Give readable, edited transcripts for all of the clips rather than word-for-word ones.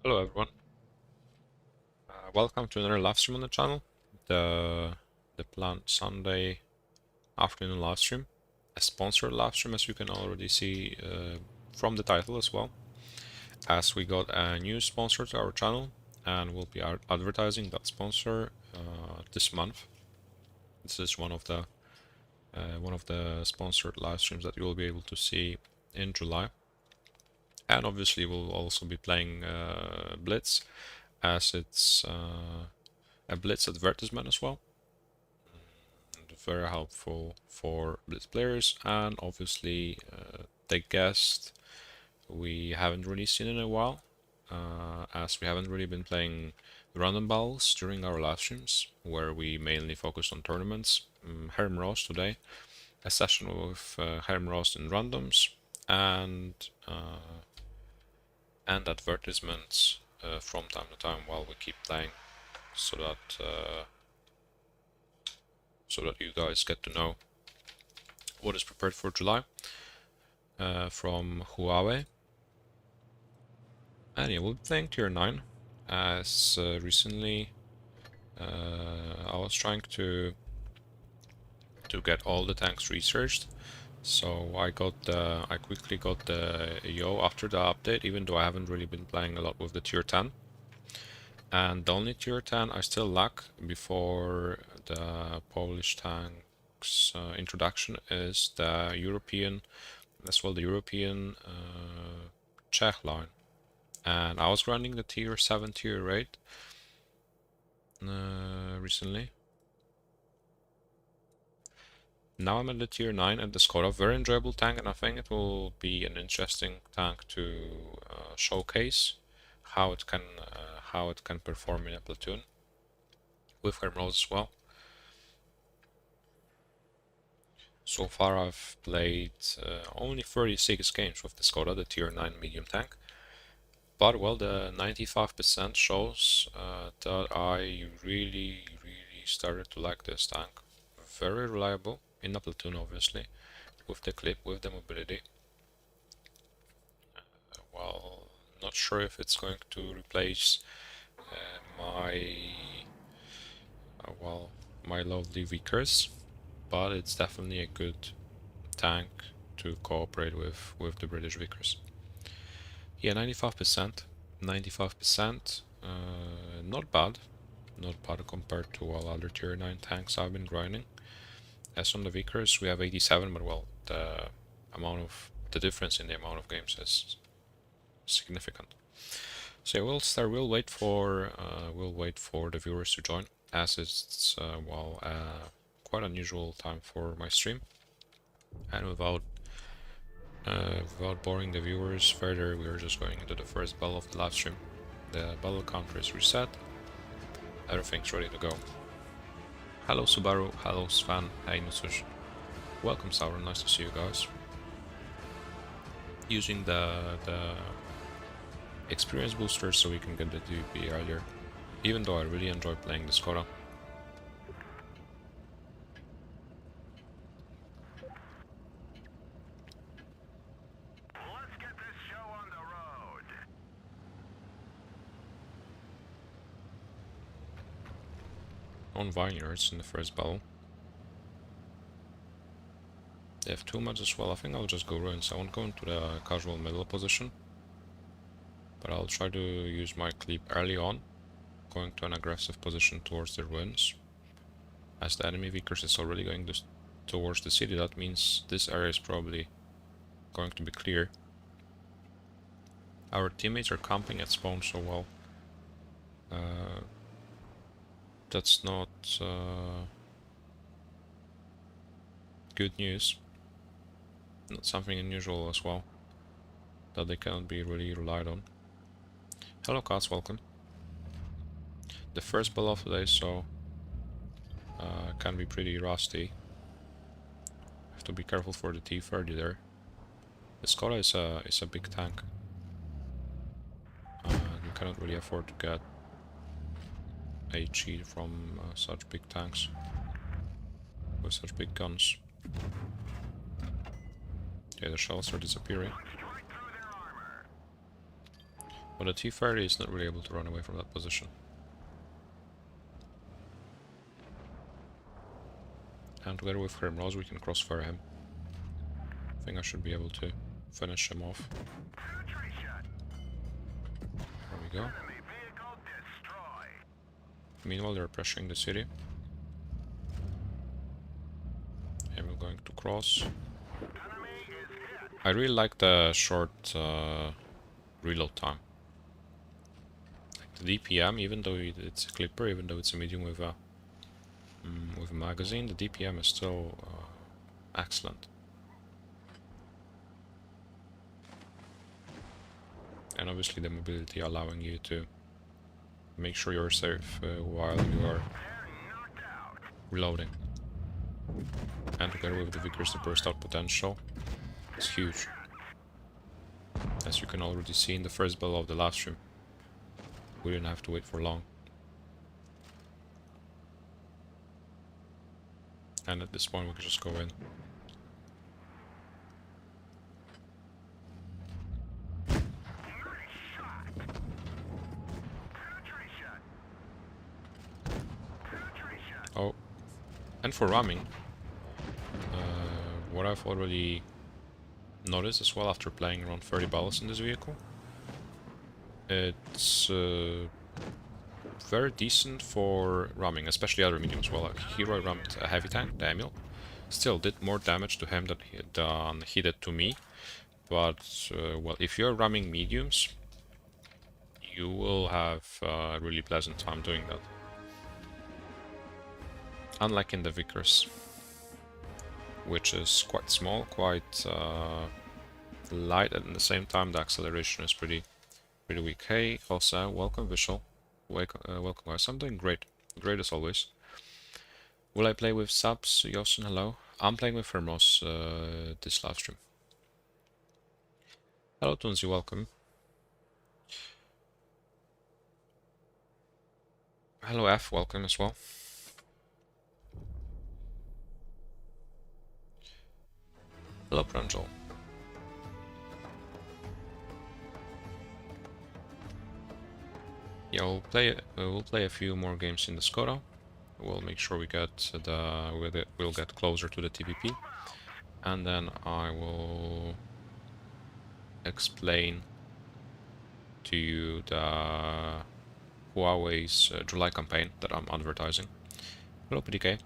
Hello everyone, welcome to another live stream on the channel, the planned Sunday afternoon live stream, a sponsored live stream as you can already see from the title as well, as we got a new sponsor to our channel and we'll be advertising that sponsor this month. This is one of the sponsored live streams that you will be able to see in July. And obviously we'll also be playing Blitz, as it's a Blitz advertisement as well. And very helpful for Blitz players, and obviously the guest we haven't really seen in a while, as we haven't really been playing random battles during our live streams, where we mainly focus on tournaments. Herm Ross today, a session with Herm Ross in randoms, and advertisements from time to time while we keep playing, so that you guys get to know what is prepared for July from Huawei. And yeah, we'll be playing tier 9, as recently I was trying to get all the tanks researched. So I quickly got the Yo after the update, even though I haven't really been playing a lot with the tier 10. And the only tier 10 I still lack before the Polish tanks introduction is the European, as well the European Czech line. And I was grinding the tier 7, tier 8 recently. Now I'm at the tier 9 at the Skoda, very enjoyable tank, and I think it will be an interesting tank to showcase how it can perform in a platoon with Hermos as well. So far I've played only 36 games with the Skoda, the tier 9 medium tank, but well, the 95% shows that I really started to like this tank. Very reliable in a platoon, obviously, with the clip, with the mobility. Well, not sure if it's going to replace my lovely Vickers, but it's definitely a good tank to cooperate with the British Vickers. Yeah, 95%, not bad compared to all other tier 9 tanks I've been grinding. As on the Vickers we have 87, but well, the difference in the amount of games is significant. So yeah, we'll wait for the viewers to join, as it's quite unusual time for my stream. And without boring the viewers further, we are just going into the first battle of the live stream. The battle counter is reset. Everything's ready to go. Hello Subaru, hello Sven, hey Nusush. Welcome Sauron, nice to see you guys. Using the experience booster so we can get the DP earlier, even though I really enjoy playing the Skoda. Let's get this show on the road. On Vineyards in the first battle. They have 2 mods as well. I think I'll just go ruins. I won't go into the casual middle position, but I'll try to use my clip early on, going to an aggressive position towards the ruins. As the enemy Vickers is already going towards the city, that means this area is probably going to be clear. Our teammates are camping at spawn, so well, that's not good news. Not something unusual as well, that they cannot be really relied on. Hello Kaz, welcome. The first battle of the day, so can be pretty rusty. Have to be careful for the T30 there. The Skoda is a big tank. You cannot really afford to get a cheat from such big tanks with such big guns. Yeah, the shells are disappearing. But the T-30 is not really able to run away from that position. And together with Hermros we can crossfire him. I think I should be able to finish him off. There we go. Meanwhile they're pressuring the city. And we're going to cross. I really like the short reload time. The DPM, even though it's a clipper, even though it's a medium with a magazine, the DPM is still excellent. And obviously the mobility allowing you to make sure you're safe while you are reloading. And together with the Vickers, the burst out potential is huge. As you can already see in the first build of the live stream. We didn't have to wait for long. And at this point we can just go in. Oh, and for ramming, what I've already noticed as well after playing around 30 battles in this vehicle, it's very decent for ramming, especially other mediums. Well, here I rammed a heavy tank, the Emil. Still did more damage to him than he did to me. But, well, if you're ramming mediums, you will have a really pleasant time doing that. Unlike in the Vickers, which is quite small, quite light, and at the same time the acceleration is pretty weak. Hey, Jose, welcome, Vishal. Welcome, guys. I'm doing great. Great as always. Will I play with subs? Yosin, hello. I'm playing with Hermos this live stream. Hello, Tunzi, welcome. Hello, F, welcome as well. Hello, Pranjal. Yeah, we'll play a few more games in the Skoda. We'll make sure we get we'll get closer to the TVP, and then I will explain to you the Huawei's July campaign that I'm advertising. Hello, PDK.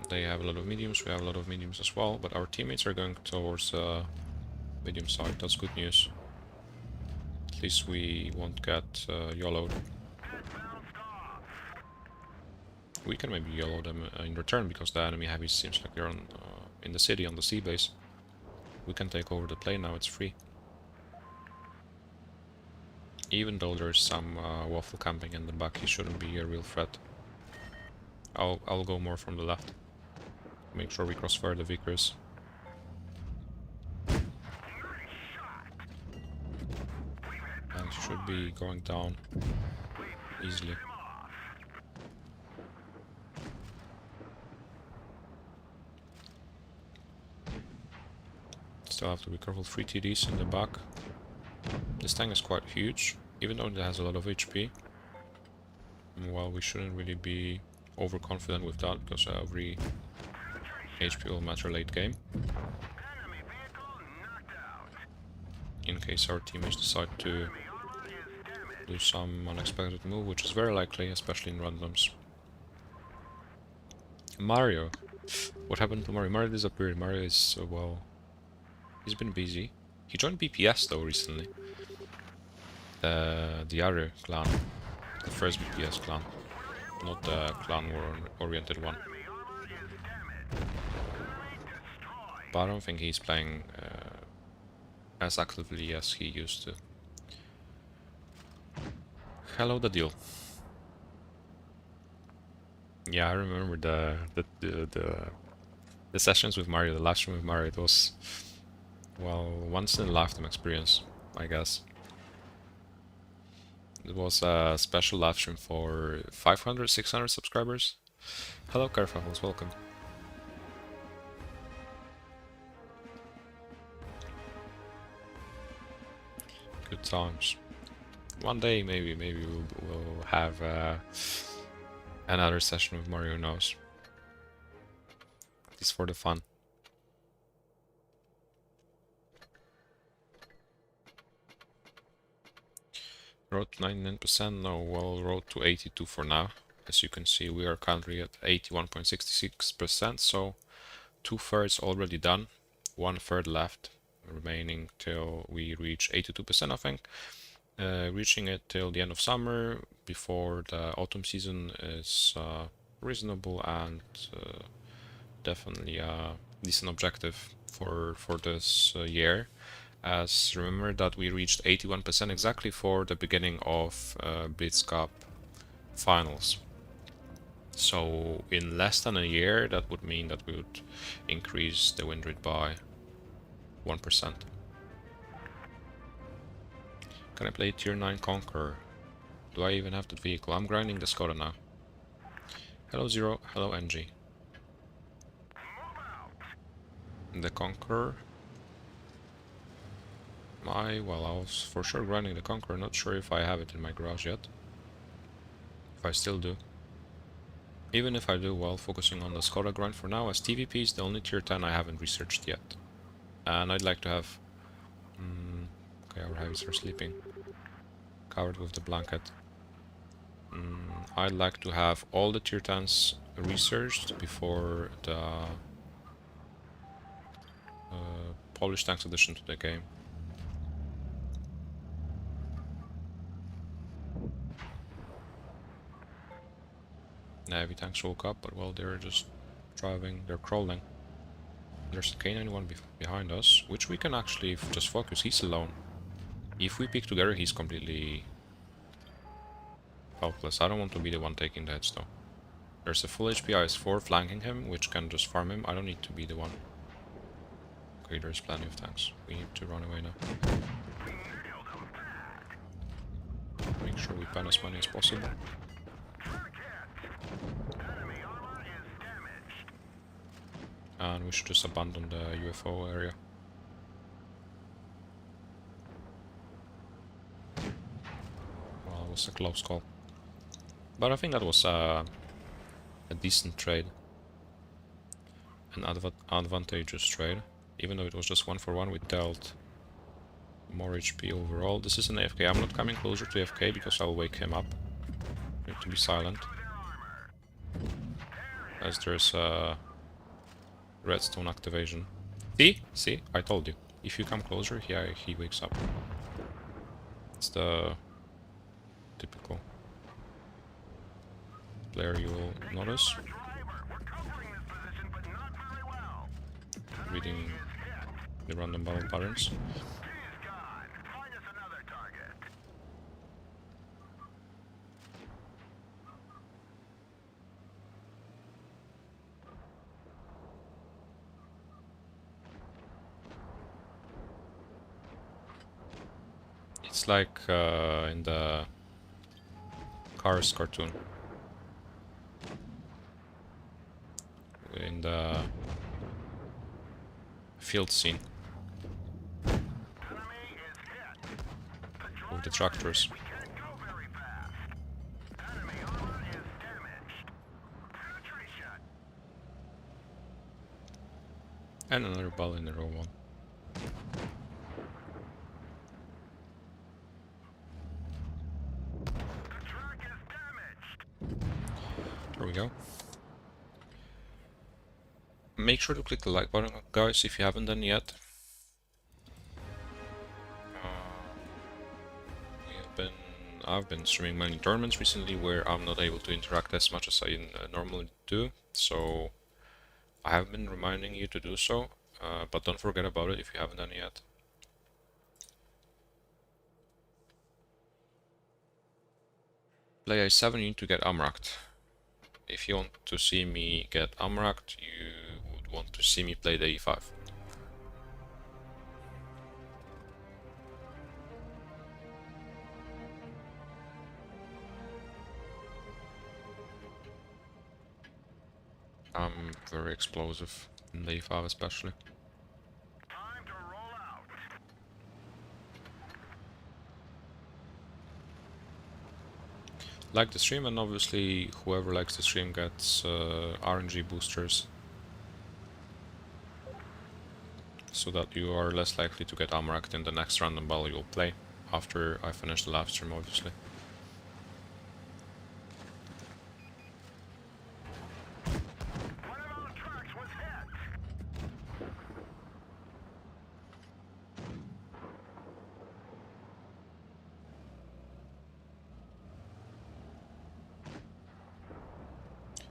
They have a lot of mediums, we have a lot of mediums as well, but our teammates are going towards medium side. That's good news. At least we won't get YOLO'd. We can maybe YOLO them in return, because the enemy heavies seems like they're on, in the city, on the sea base. We can take over the plane now, it's free. Even though there's some waffle camping in the back, he shouldn't be a real threat. I'll go more from the left. Make sure we crossfire the Vickers. And should be going down easily. Still have to be careful. 3 TDs in the back. This tank is quite huge, even though it has a lot of HP. Well, we shouldn't really be overconfident with that, because every HP will matter late game. In case our teammates decide to do some unexpected move, which is very likely, especially in randoms. Mario. What happened to Mario? Mario disappeared. Mario is, well, he's been busy. He joined BPS though recently. The other clan. The first BPS clan. Not the clan war-oriented one. But I don't think he's playing as actively as he used to. Hello, the deal. Yeah, I remember the sessions with Mario, the live stream with Mario. It was, well, once in a lifetime experience, I guess. It was a special live stream for 500, 600 subscribers. Hello, Carfuffles, welcome. Good times. One day, maybe we'll have another session with Mario, who knows. At least for the fun. Road to 99%, no, well, road to 82 for now. As you can see, we are currently at 81.66%, so 2/3 already done, 1/3 left, remaining till we reach 82%, I think. Reaching it till the end of summer, before the autumn season, is reasonable and definitely a decent objective for this year. As remember that we reached 81% exactly for the beginning of Blitz Cup finals. So in less than a year, that would mean that we would increase the win rate by 1%. Can I play tier 9 Conqueror? Do I even have that vehicle? I'm grinding the Skoda now. Hello Zero, hello NG. The Conqueror. Well, I was for sure grinding the Conqueror, not sure if I have it in my garage yet. If I still do. Even if I do, well, focusing on the Skoda grind for now, as TVP is the only tier 10 I haven't researched yet. And I'd like to have... okay, our heavies are sleeping. Covered with the blanket. I'd like to have all the tier 10s researched before the Polish tanks addition to the game. Heavy tanks woke up, but well, they're just driving, they're crawling. There's a K91 behind us, which we can actually just focus. He's alone. If we pick together, he's completely helpless. I don't want to be the one taking the hits though. There's a full HP IS-4 flanking him, which can just farm him. I don't need to be the one. Okay, there's plenty of tanks. We need to run away now. Make sure we pen as many as possible. And we should just abandon the UFO area. Well, it was a close call. But I think that was a decent trade. An advantageous trade. Even though it was just 1-for-1, we dealt more HP overall. This is an AFK. I'm not coming closer to AFK because I'll wake him up. Need to be silent. As there's a redstone activation. See? I told you. If you come closer, he wakes up. It's the typical player you will notice. Reading the random battle patterns. It's like in the Cars cartoon. In the field scene. With the tractors. And another ball in the row one. There we go. Make sure to click the like button, guys, if you haven't done yet. I've been streaming many tournaments recently where I'm not able to interact as much as I normally do, so I have been reminding you to do so, but don't forget about it if you haven't done it yet. Play A7, you need to get Amracked. If you want to see me get Amracked, you would want to see me play the E5. I'm very explosive in the E5 especially. Time to roll out. Like the stream, and obviously whoever likes the stream gets RNG boosters, so that you are less likely to get amracked in the next random battle you'll play after I finish the live stream, obviously. One of our trucks was hit.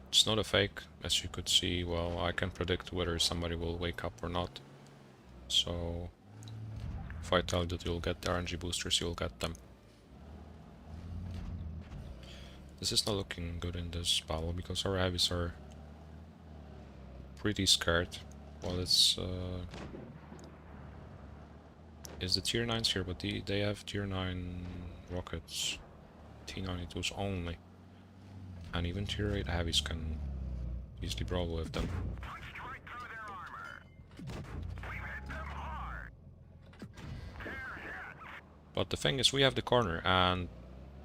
It's not a fake, as you could see. Well, I can predict whether somebody will wake up or not. So if I tell you that you'll get the RNG boosters, you'll get them. This is not looking good in this battle because our heavies are pretty scared. Well, it's the tier 9s here, but they have tier 9 rockets, T-92s only. And even tier 8 heavies can easily brawl with them. Punched right through their armor. We've hit them hard. They're hit. But the thing is, we have the corner, and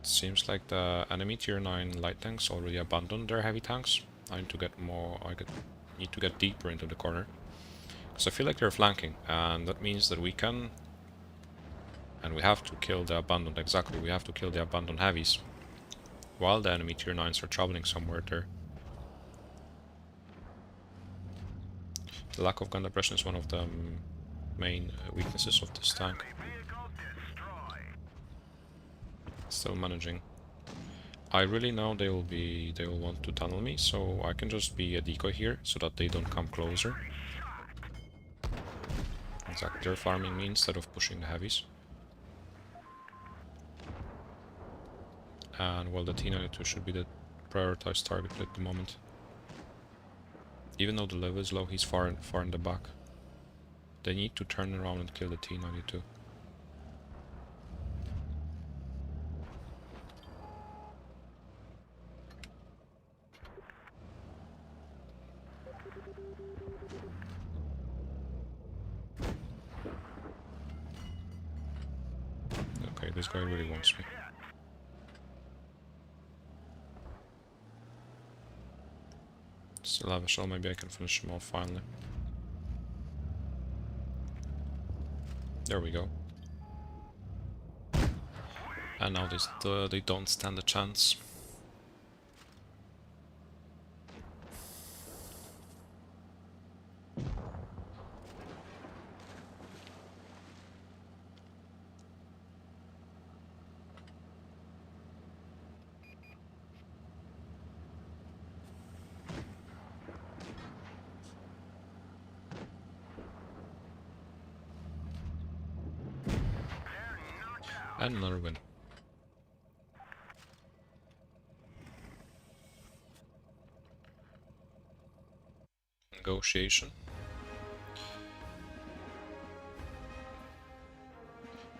it seems like the enemy tier 9 light tanks already abandoned their heavy tanks. I need to get more. Need to get deeper into the corner, because I feel like they're flanking, and that means that we can, and we have to kill the abandoned. Exactly, we have to kill the abandoned heavies, while the enemy tier 9s are traveling somewhere there. The lack of gun depression is one of the main weaknesses of this tank. Vehicle destroyed. Still managing. I really know they will want to tunnel me, so I can just be a decoy here so that they don't come closer. Exactly, they're farming me instead of pushing the heavies. And well, the T-92 should be the prioritized target at the moment. Even though the level is low, he's far in the back. They need to turn around and kill the T-92. Okay, this guy really wants me. Still have a shell, maybe I can finish him off finally. There we go. And now they don't stand a chance. And another win. Negotiation.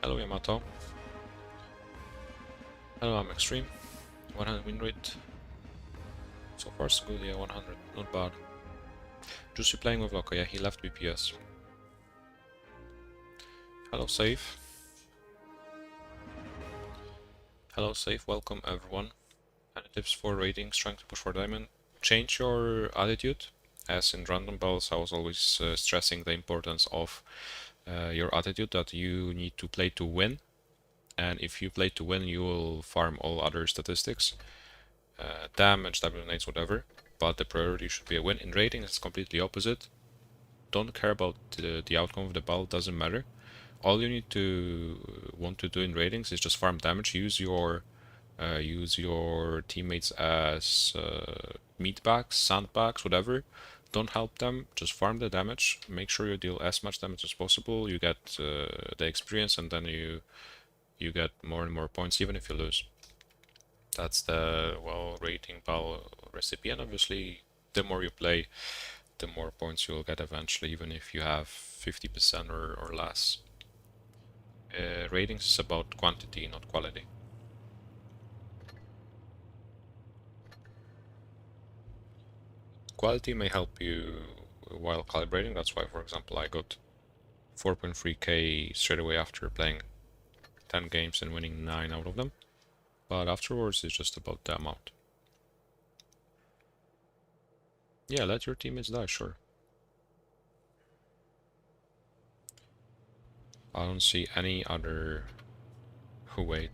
Hello Yamato. Hello, I'm Extreme. 100 win rate. So far so good, yeah, 100. Not bad. Juicy playing with Loco, yeah, he left BPS. Hello Safe. Hello Safe, welcome everyone. Any tips for ratings, trying to push for diamond? Change your attitude. As in random battles, I was always stressing the importance of your attitude, that you need to play to win. And if you play to win, you will farm all other statistics. Damage, WNAs, whatever. But the priority should be a win. In rating, it's completely opposite. Don't care about the outcome of the battle, doesn't matter. All you need to want to do in ratings is just farm damage. Use your teammates as meat bags, sandbags, whatever. Don't help them, just farm the damage. Make sure you deal as much damage as possible. You get the experience, and then you get more and more points, even if you lose. That's the, well, rating battle recipe, and obviously the more you play, the more points you'll get eventually, even if you have 50% or less. Ratings is about quantity, not quality. quality may help you while calibrating. That's why, for example, I got 4.3k straight away after playing 10 games and winning 9 out of them. But afterwards, it's just about the amount. Yeah, let your teammates die, sure. I don't see any other way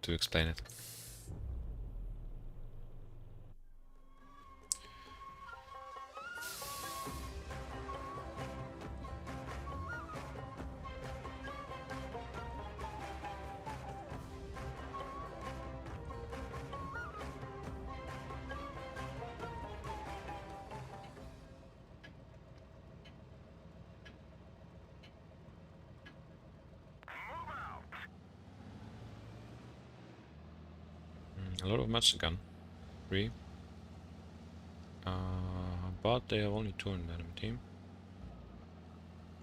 to explain it. A lot of Mexican. 3. But they have only 2 in the enemy team.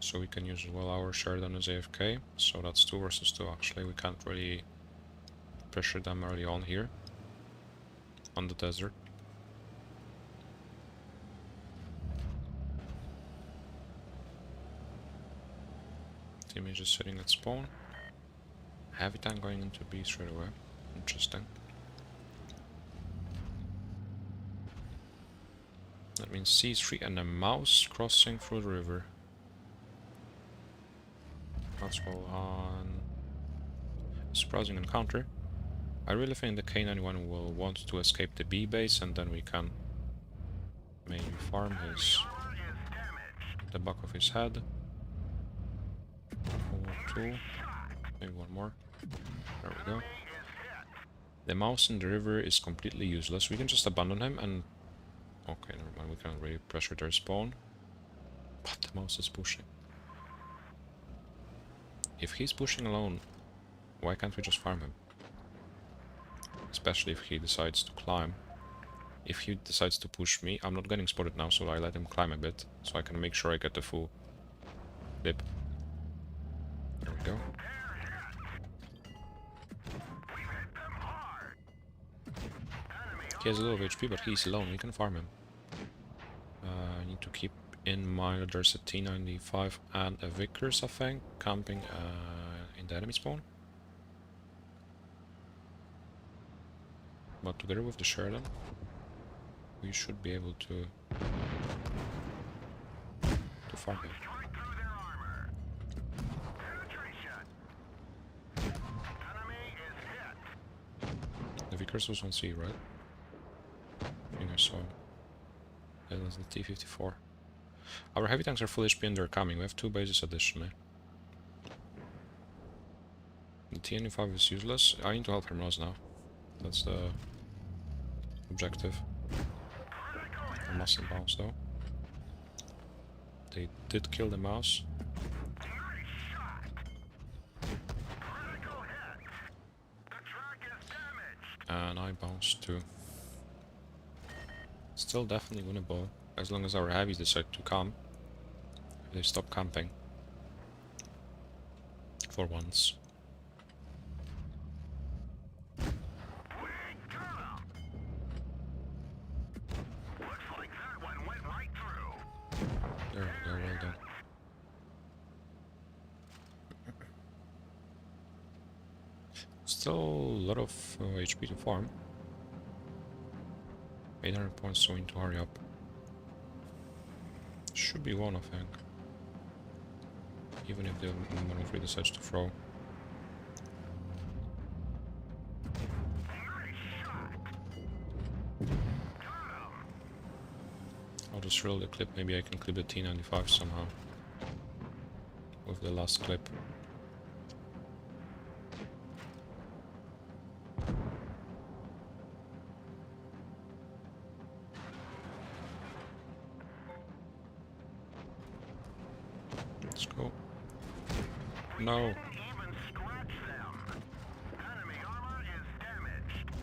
So we can use as well our Sheridan as AFK. So that's 2 versus 2 actually. We can't really pressure them early on here. On the desert. Team is just sitting at spawn. Heavy tank going into B straight away. Interesting. That means C3 and a mouse crossing through the river. That's well on. Surprising encounter. I really think the K91 will want to escape the B base and then we can maybe farm the back of his head. 2. Maybe one more. There we go. The mouse in the river is completely useless. We can just abandon him and... Okay, never mind. We can't really pressure their spawn. But the mouse is pushing. If he's pushing alone, why can't we just farm him? Especially if he decides to climb. If he decides to push me, I'm not getting spotted now, so I let him climb a bit, so I can make sure I get the full clip. There we go. He has a little HP, but he's alone. We can farm him. I need to keep in mind that there's a T95 and a Vickers, I think, camping in the enemy spawn. But together with the Sheridan, we should be able to farm him. The Vickers was on C, right? I think I saw. Yeah, that's the T-54. Our heavy tanks are full HP and they're coming. We have 2 bases additionally. The T-95 is useless. I need to help him Ross now. That's the objective. I mustn't bounce though. They did kill the mouse. And I bounced too. Still definitely winnable, as long as our heavies decide to come. If they stop camping. For once. There we go, well done. Still a lot of HP to farm. 800 points, so we need to hurry up. Should be one, I think. Even if the 103 decides to throw. I'll just roll the clip, maybe I can clip the T95 somehow. With the last clip. Let's go. No.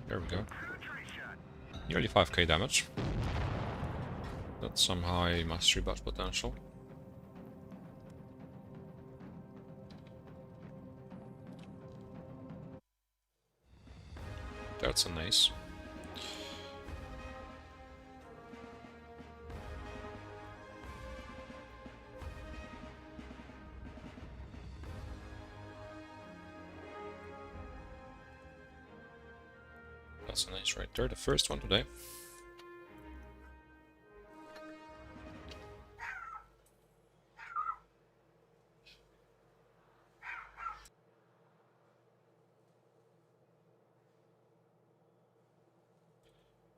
There we go. Nearly 5k damage. That's some high mastery buff potential. That's a nice. That's a nice right there, the first one today.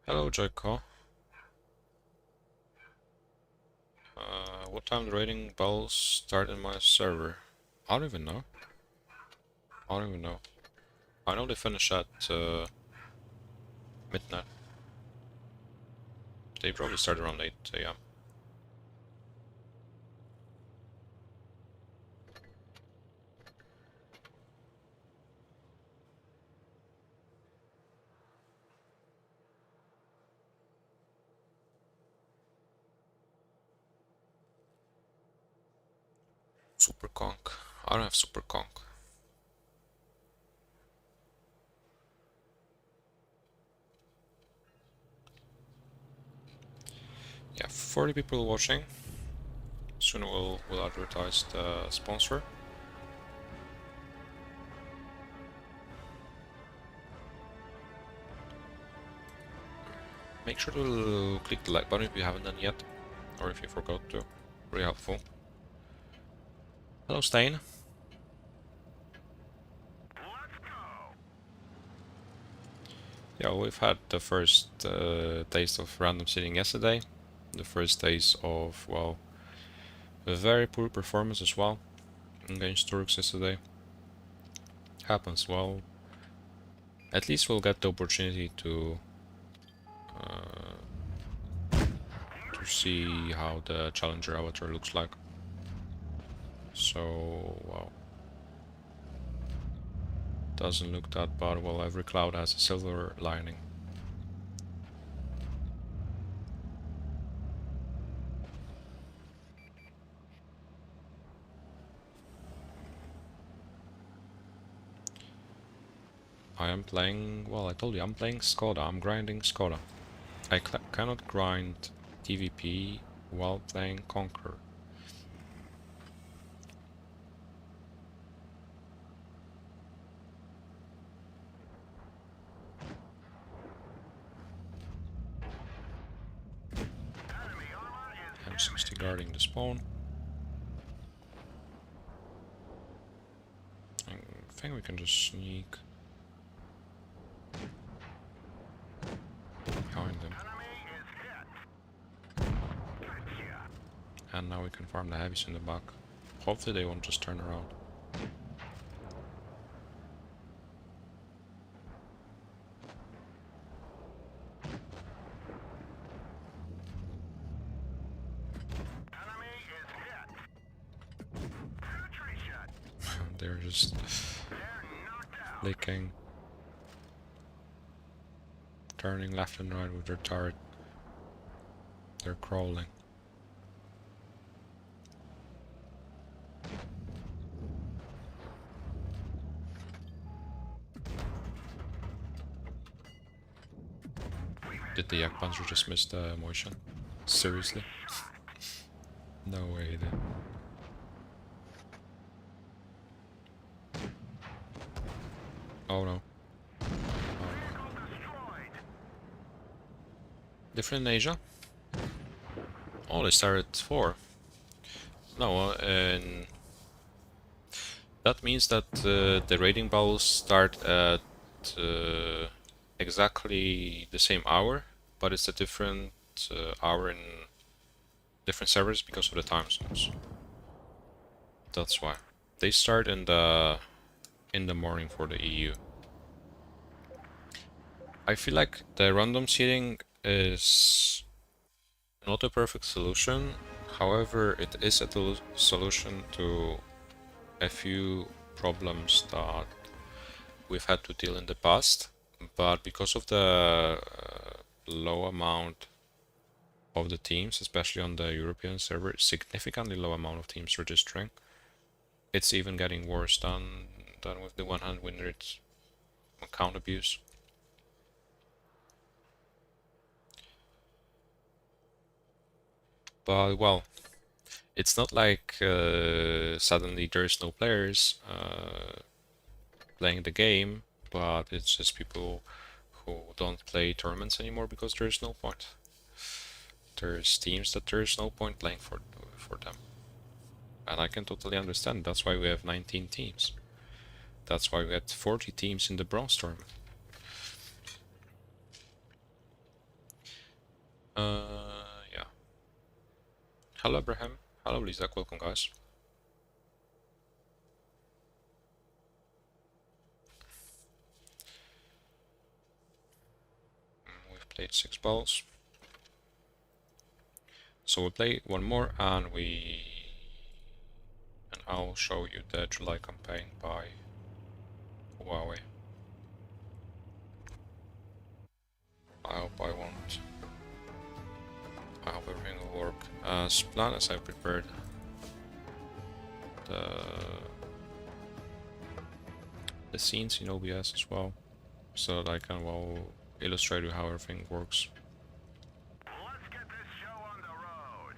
Hello, Joyco. What time the raiding bells start in my server? I don't even know. I don't even know. I know they finish at midnight. They probably start around 8 AM. Super conk. I don't have super conk. Yeah, 40 people watching. Soon we'll advertise the sponsor. Make sure to click the like button if you haven't done yet, or if you forgot to. Really helpful. Hello, Stain. Let's go. Yeah, we've had the first taste of random seeding yesterday. The first taste of, well, a very poor performance as well against Turks yesterday. Happens, well. At least we'll get the opportunity to see how the Challenger avatar looks like. So, well, doesn't look that bad. Well, every cloud has a silver lining. I am playing, well, I told you, I'm playing Skoda. I'm grinding Skoda. I cannot grind TVP while playing Conqueror. Enemy armor is M60 guarding the spawn. I think we can just sneak behind them. enemy is hit. Gotcha. And now we can farm the heavies in the back. Hopefully they won't just turn around. Enemy is hit. Penetration. They're just They're knocked out. flicking, turning left and right with their turret. They're crawling. Did the Yak Panzer just miss the motion? Seriously? No way he did. Oh no. Oh no. Vehicle destroyed. Different in Asia? Oh, they started at 4. No, and that means that the raiding battles start at exactly the same hour, but it's a different hour in different servers because of the time zones. That's why. They start in the morning for the EU. I feel like the random seeding is not a perfect solution. However, it is a solution to a few problems that we've had to deal in the past. But because of the low amount of the teams, especially on the European server, significantly low amount of teams registering, it's even getting worse than with the 100 win rate account abuse. But well, it's not like suddenly there's no players playing the game, but it's just people who don't play tournaments anymore because there's no point. There's teams that there's no point playing for them. And I can totally understand. That's why we have 19 teams. That's why we had 40 teams in the bronze tournament. Yeah. Hello, Abraham. Hello, Lisa. Welcome, guys. We've played 6 balls. So we'll play one more and I'll show you the July campaign by Huawei. I hope everything will work as planned, as I prepared the scenes in OBS as well, so that I can well illustrate you how everything works. Let's get this show on the road.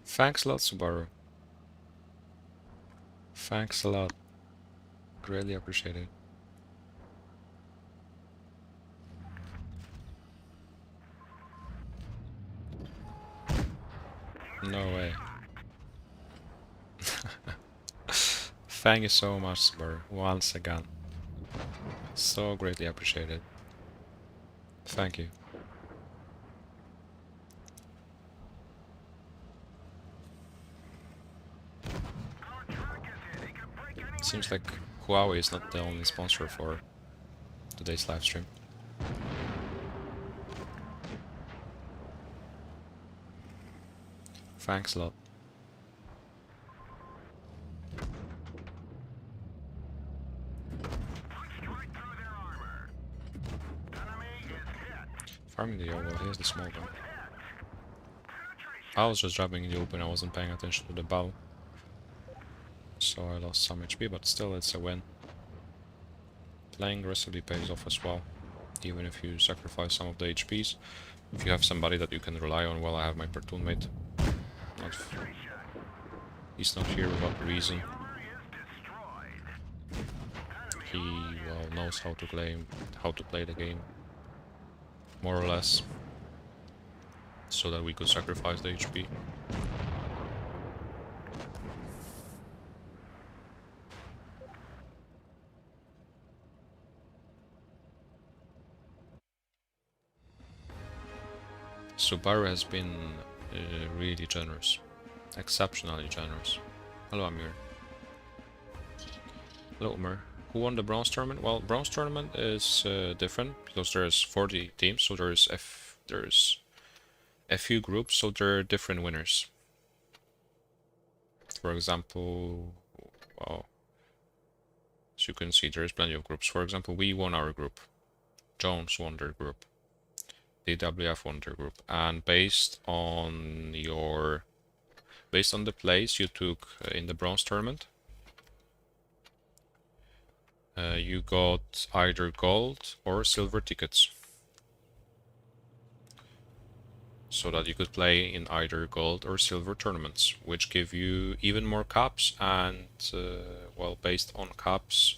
Thanks a lot, Subaru. Thanks a lot. Greatly appreciate it. No way. Thank you so much, Subaru, once again. So greatly appreciated. Thank you. Seems like Huawei is not the only sponsor for today's live stream. Thanks a lot. Farming the well, here's the small gun. I was just driving in the open, I wasn't paying attention to the bow. So I lost some HP, but still it's a win. Playing aggressively pays off as well, even if you sacrifice some of the HPs. If you have somebody that you can rely on, well, I have my platoon mate. He's not here without reason. He well knows how to play the game, more or less, so that we could sacrifice the HP. Subaru has been really generous, exceptionally generous. Hello, Amir. Hello, Umar. Who won the bronze tournament? Well, bronze tournament is different because there's 40 teams, so there's a few groups, so there are different winners. For example, well, as you can see, there's plenty of groups. For example, we won our group. Jones won their group. DWF won their group, and based on the place you took in the bronze tournament, you got either gold or silver tickets, so that you could play in either gold or silver tournaments, which give you even more cups. And well, based on cups,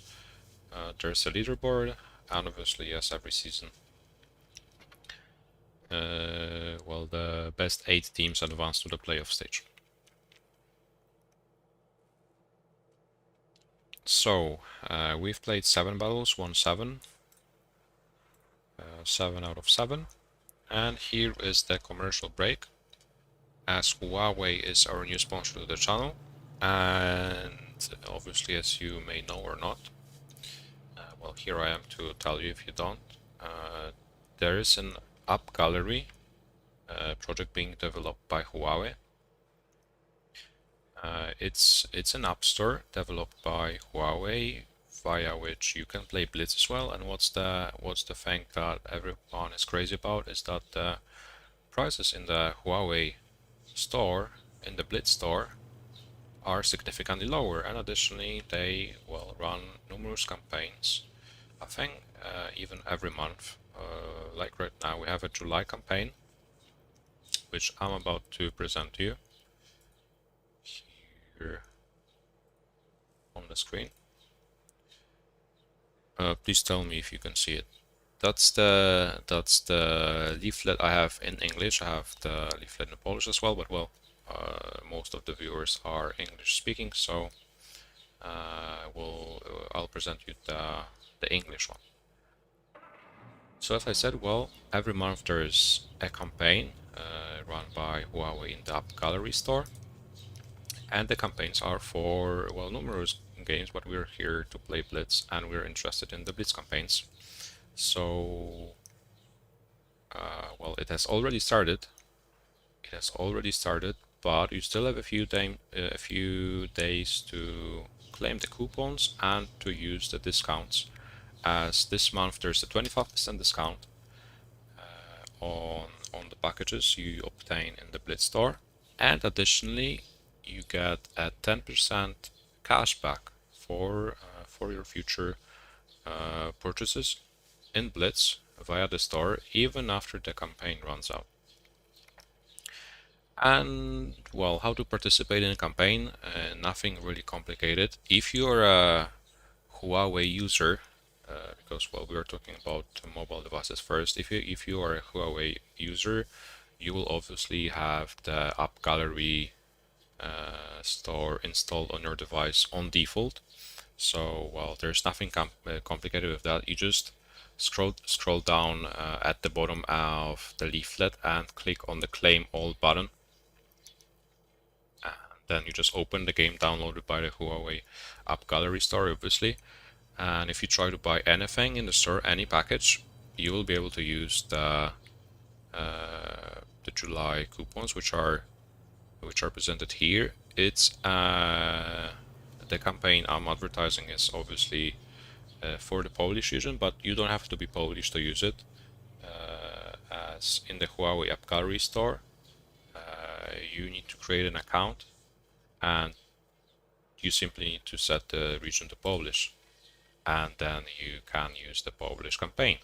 there's a leaderboard, and obviously, yes, every season. Well, the best 8 teams advance to the playoff stage. So, we've played 7 battles, won 7. 7 out of 7. And here is the commercial break, as Huawei is our new sponsor to the channel. And obviously, as you may know or not, well, here I am to tell you if you don't, there is an AppGallery project being developed by Huawei. It's an app store developed by Huawei, via which you can play Blitz as well. And what's the thing that everyone is crazy about is that the prices in the Huawei store, in the Blitz store, are significantly lower, and additionally they will run numerous campaigns, I think even every month. Like right now we have a July campaign which I'm about to present to you here on the screen. Please tell me if you can see it. That's the leaflet I have in English. I have the leaflet in Polish as well, but well, most of the viewers are English speaking, so I'll present you the English one. So as I said, well, every month there's a campaign run by Huawei in the AppGallery store, and the campaigns are for, well, numerous games, but we're here to play Blitz, and we're interested in the Blitz campaigns. So, well, it has already started. It has already started, but you still have a few days to claim the coupons and to use the discounts. As this month there's a 25% discount on the packages you obtain in the Blitz store, and additionally you get a 10% cashback for your future purchases in Blitz via the store, even after the campaign runs out. And well, how to participate in a campaign? Nothing really complicated. If you're a Huawei user, because well, we are talking about mobile devices first. If you are a Huawei user, you will obviously have the AppGallery store installed on your device on default. So well, there's nothing complicated with that. You just scroll down at the bottom of the leaflet and click on the Claim All button. And then you just open the game downloaded by the Huawei AppGallery store, obviously. And if you try to buy anything in the store, any package, you will be able to use the July coupons, which are presented here. It's the campaign I'm advertising is obviously for the Polish region, but you don't have to be Polish to use it. As in the Huawei AppGallery store, you need to create an account, and you simply need to set the region to Polish, and then you can use the Polish campaign.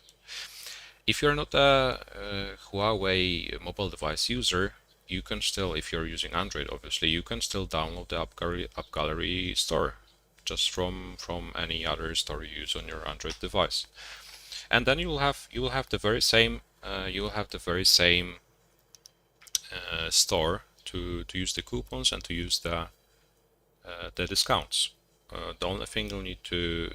If you're not a Huawei mobile device user, you can still, if you're using Android, obviously, you can still download the AppGallery store just from any other store you use on your Android device, and then you will have the very same store to use the coupons and to use the discounts. The only thing you'll need to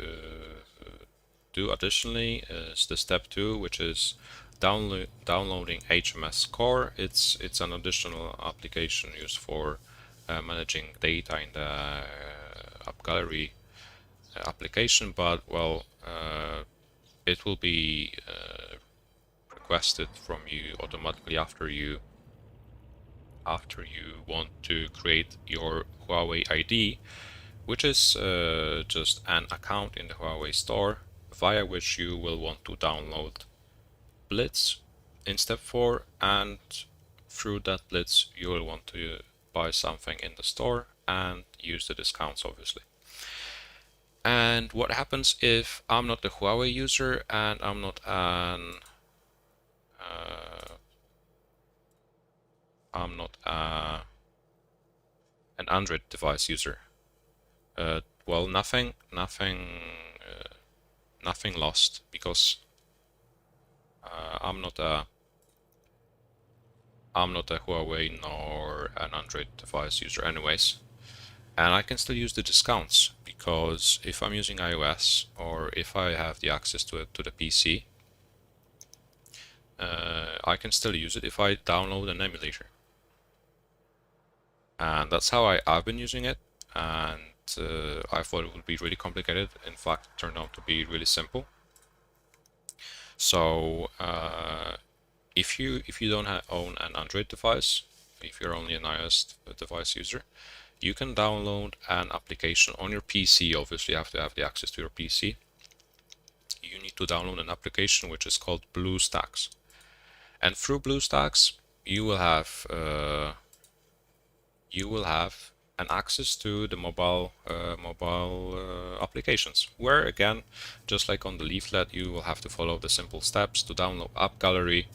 do additionally is the step 2, which is downloading HMS Core. It's an additional application used for managing data in the AppGallery application, but well, it will be requested from you automatically after you want to create your Huawei ID, which is just an account in the Huawei store via which you will want to download Blitz in step 4, and through that Blitz you will want to buy something in the store and use the discounts, obviously. And what happens if I'm not a Huawei user and I'm not an Android device user? Well, nothing lost, because I'm not a Huawei nor an Android device user anyways, and I can still use the discounts, because if I'm using iOS or if I have the access to the PC, I can still use it if I download an emulator. And that's how I've been using it, and I thought it would be really complicated. In fact, it turned out to be really simple. So if you don't own an Android device, if you're only an iOS device user, you can download an application on your PC. Obviously, you have to have the access to your PC. You need to download an application which is called BlueStacks, and through BlueStacks you will have and access to the mobile applications, where again, just like on the leaflet, you will have to follow the simple steps to download AppGallery,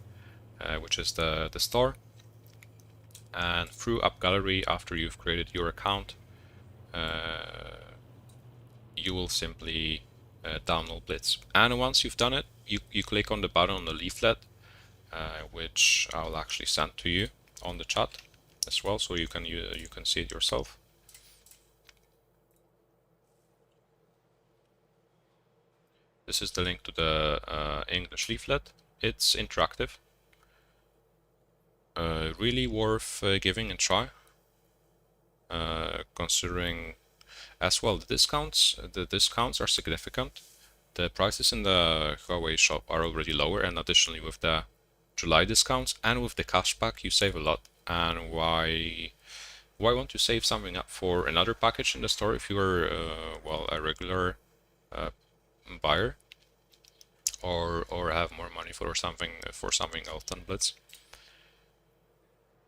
which is the store, and through AppGallery, after you've created your account, you will simply download Blitz. And once you've done it, you click on the button on the leaflet, which I'll actually send to you on the chat as well, so you can see it yourself. This is the link to the English leaflet. It's interactive. Really worth giving a try, considering as well the discounts. The discounts are significant. The prices in the Huawei shop are already lower, and additionally with the July discounts and with the cashback, you save a lot. And why won't you save something up for another package in the store if you're well, a regular buyer, or have more money for something else than Blitz?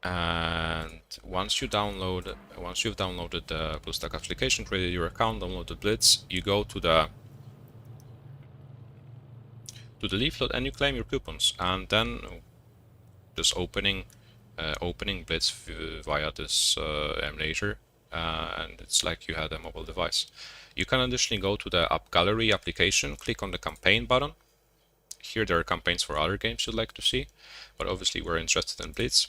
And once you've downloaded the BlueStack application, created your account, downloaded Blitz, you go to the leaflet and you claim your coupons, and then just opening Blitz via this emulator, and it's like you had a mobile device. You can additionally go to the AppGallery application, click on the campaign button. Here there are campaigns for other games you'd like to see, but obviously we're interested in Blitz.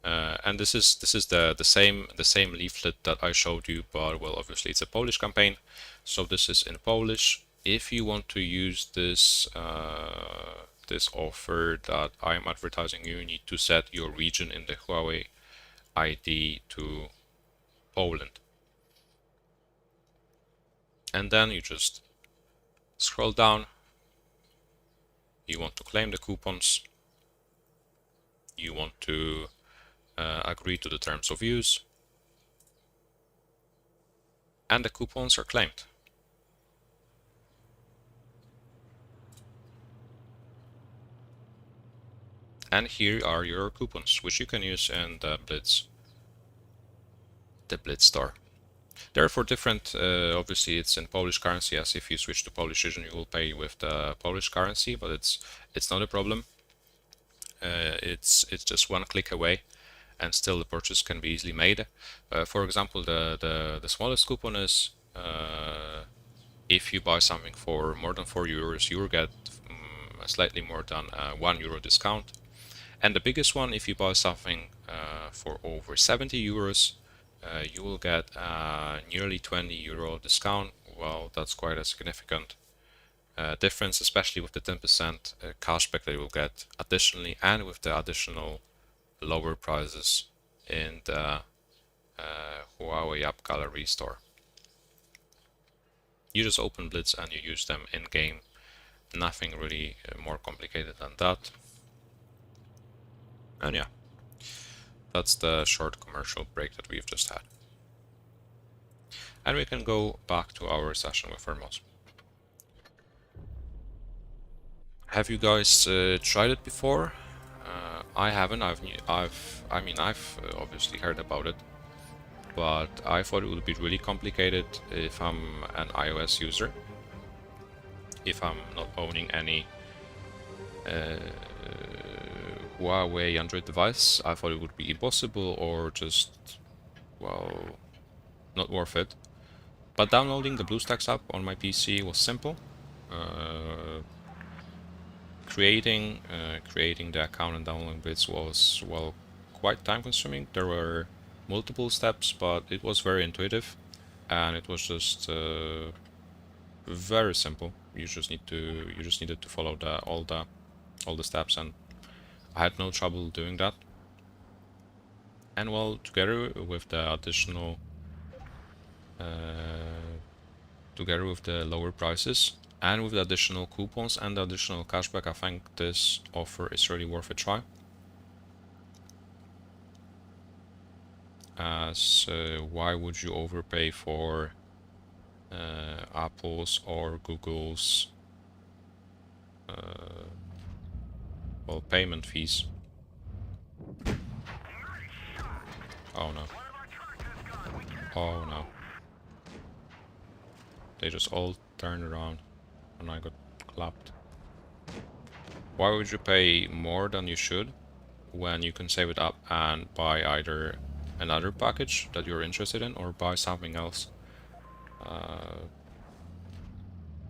And this is the same leaflet that I showed you, but well, obviously it's a Polish campaign, so this is in Polish. If you want to use this this offer that I'm advertising, you need to set your region in the Huawei ID to Poland, and then you just scroll down. You want to claim the coupons. You want to agree to the terms of use, and the coupons are claimed. And here are your coupons, which you can use in the Blitz store. Therefore, different. Obviously, it's in Polish currency. As if you switch to Polish region, you will pay with the Polish currency, but it's not a problem. It's just one click away, and still the purchase can be easily made. For example, the smallest coupon is if you buy something for more than €4, you will get slightly more than €1 discount. And the biggest one, if you buy something for over €70, you will get nearly €20 discount. Well, that's quite a significant difference, especially with the 10% cashback that you will get additionally, and with the additional lower prices in the Huawei AppGallery store. You just open Blitz and you use them in game. Nothing really more complicated than that. And yeah, that's the short commercial break that we've just had. And we can go back to our session with Hermos. Have you guys tried it before? I haven't. I've obviously heard about it, but I thought it would be really complicated if I'm an iOS user. If I'm not owning any Huawei Android device, I thought it would be impossible, or just, well, not worth it. But downloading the BlueStacks app on my PC was simple. Creating the account and downloading Blitz was, well, quite time consuming. There were multiple steps, but it was very intuitive, and it was just very simple. You just needed to follow all the steps, and I had no trouble doing that. And well, together with the additional together with the lower prices and with the additional coupons and the additional cashback, I think this offer is really worth a try. As why would you overpay for Apple's or Google's well, payment fees? Oh no. One of our Oh no. They just all turned around and I got clapped. Why would you pay more than you should when you can save it up and buy either another package that you're interested in or buy something else?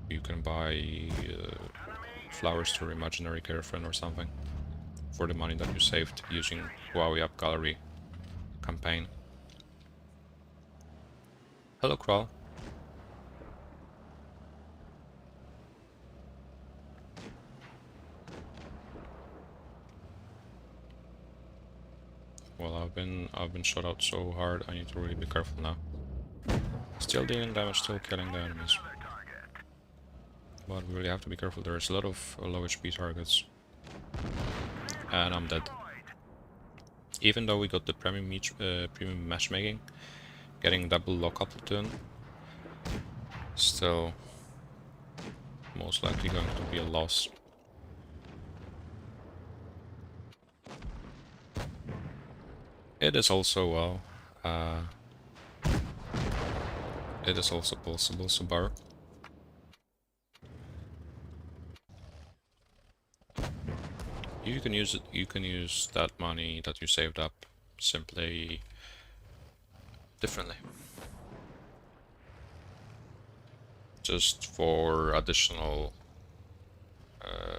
You can buy flowers to your imaginary girlfriend or something for the money that you saved using Huawei AppGallery campaign. Hello, Kral. Well, I've been shot out so hard. I need to really be careful now. Still dealing damage, still killing the enemies. But we really have to be careful. There's a lot of low HP targets. And I'm dead. Even though we got the premium matchmaking, getting double lockup platoon, still most likely going to be a loss. It is also, well, it is also possible, Subaru. You can use it. You can use that money that you saved up simply differently, just for additional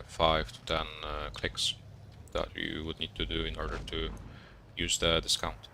5 to 10 clicks that you would need to do in order to use the discount.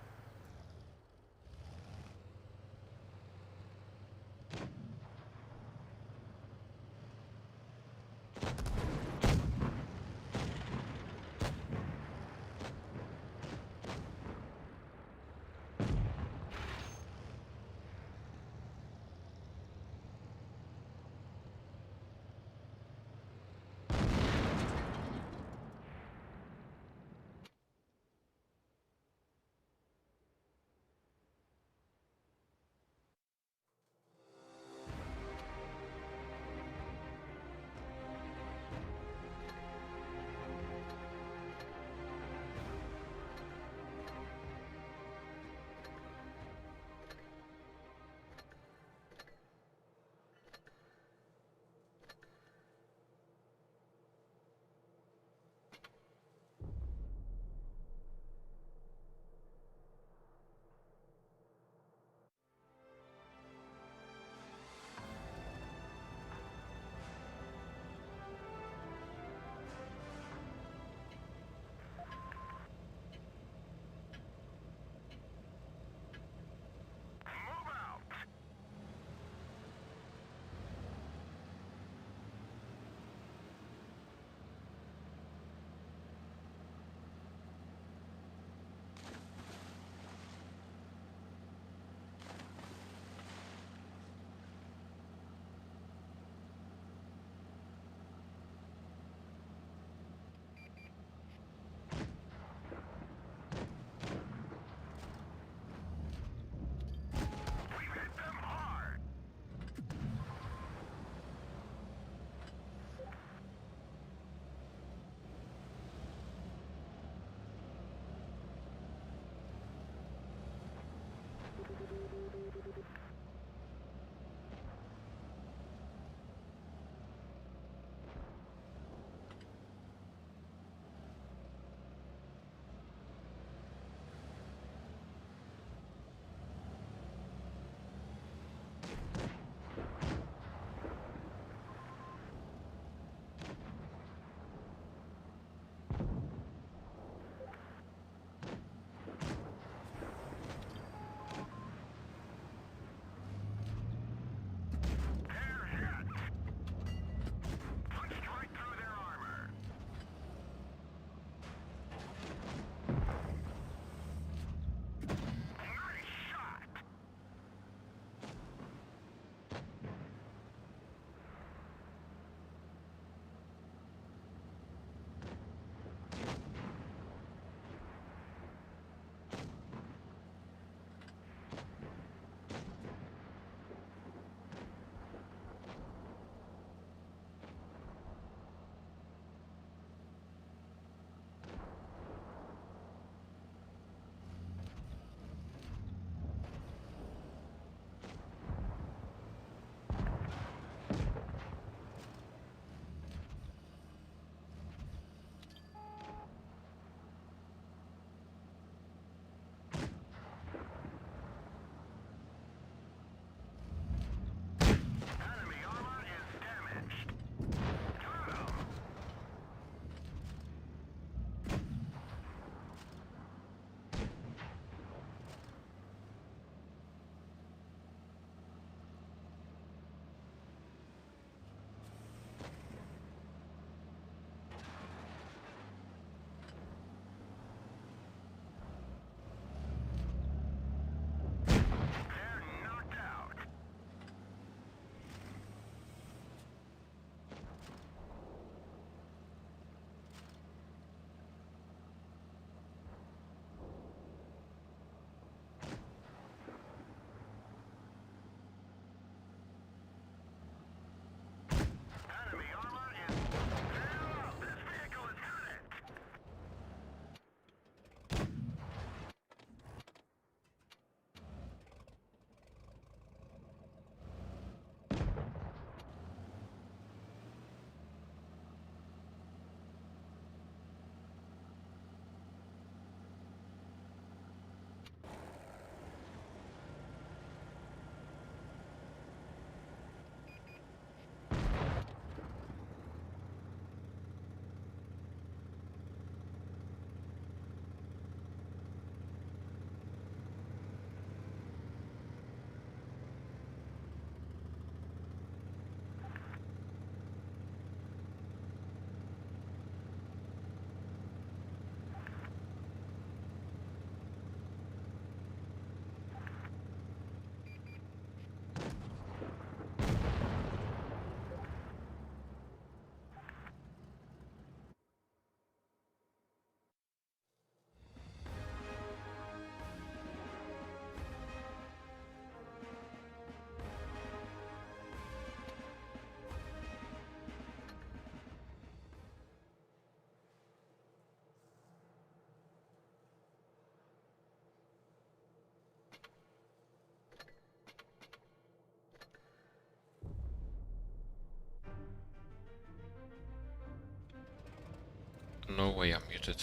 Huawei unmuted.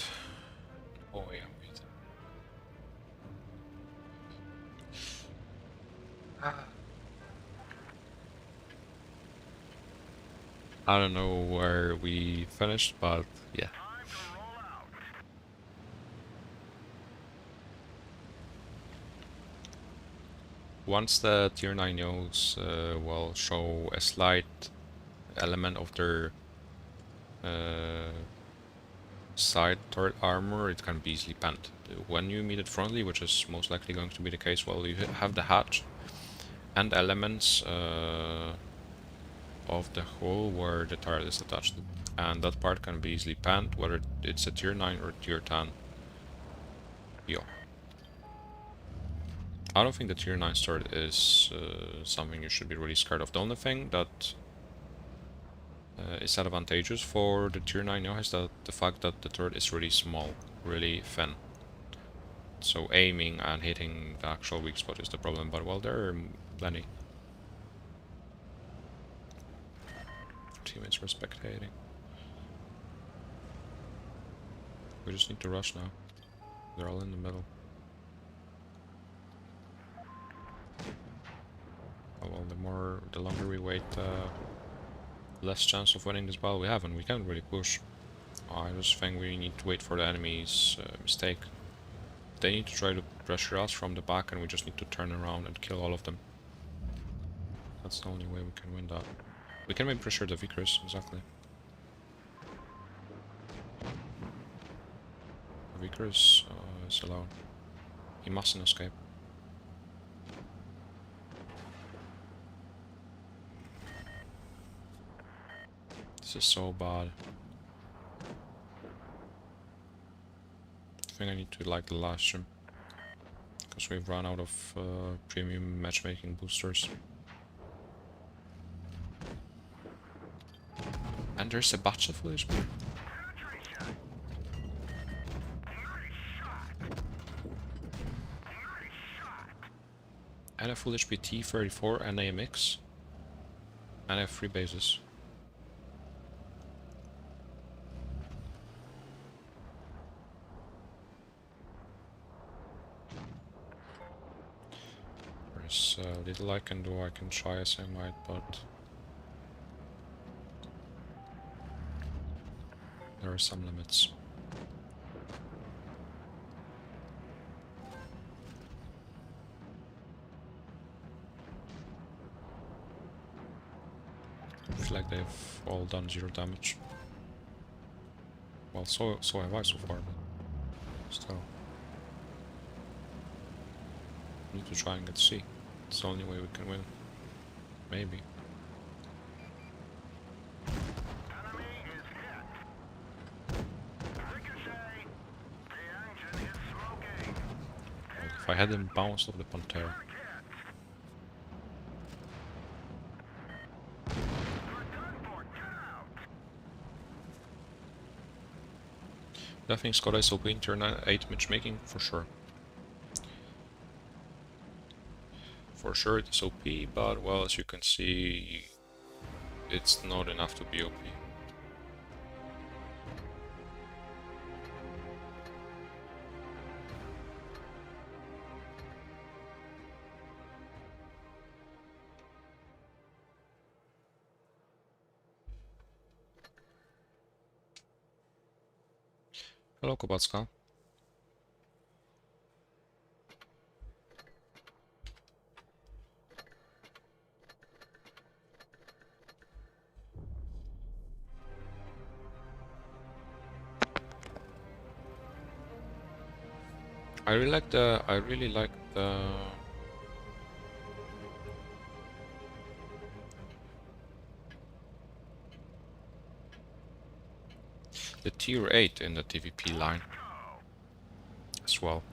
Huawei unmuted. I don't know where we finished, but yeah. Time to roll out. Once the tier 9 nodes will show a slight element of their side turret armor, it can be easily panned. When you meet it frontally, which is most likely going to be the case, well, you have the hatch and elements of the hull where the turret is attached. And that part can be easily panned, whether it's a tier 9 or tier 10. Yeah. I don't think the tier 9 turret is something you should be really scared of. The only thing that is advantageous for the tier 9 now is that the fact that the turret is really small, really thin. So aiming and hitting the actual weak spot is the problem, but well, there are plenty. Teammates were spectating. We just need to rush now. They're all in the middle. Oh, well, the longer we wait, less chance of winning this battle we have, and we can't really push. I just think we need to wait for the enemy's mistake. They need to try to pressure us from the back, and we just need to turn around and kill all of them. That's the only way we can win that. We can maybe pressure the Vickers, exactly. The Vickers is alone. He mustn't escape. This is so bad. I think I need to like the Livestream, because we've run out of premium matchmaking boosters. And there's a batch of HP. And a full HP T-34 and AMX. And I have 3 bases. There's little I can do. I can try as I might, but there are some limits. I feel like they've all done 0 damage. Well, so have I so far, but still. Need to try and get C. It's the only way we can win. Maybe. Enemy is hit. Ricochet. The engine is smoking. Well, if I had him bounced off the Pantera. I think Skoda is OP in turn 8 matchmaking, for sure. For sure it is OP, but well, as you can see, it's not enough to be OP. Hello, Kobacka. I really like the tier 8 in the TVP line as well.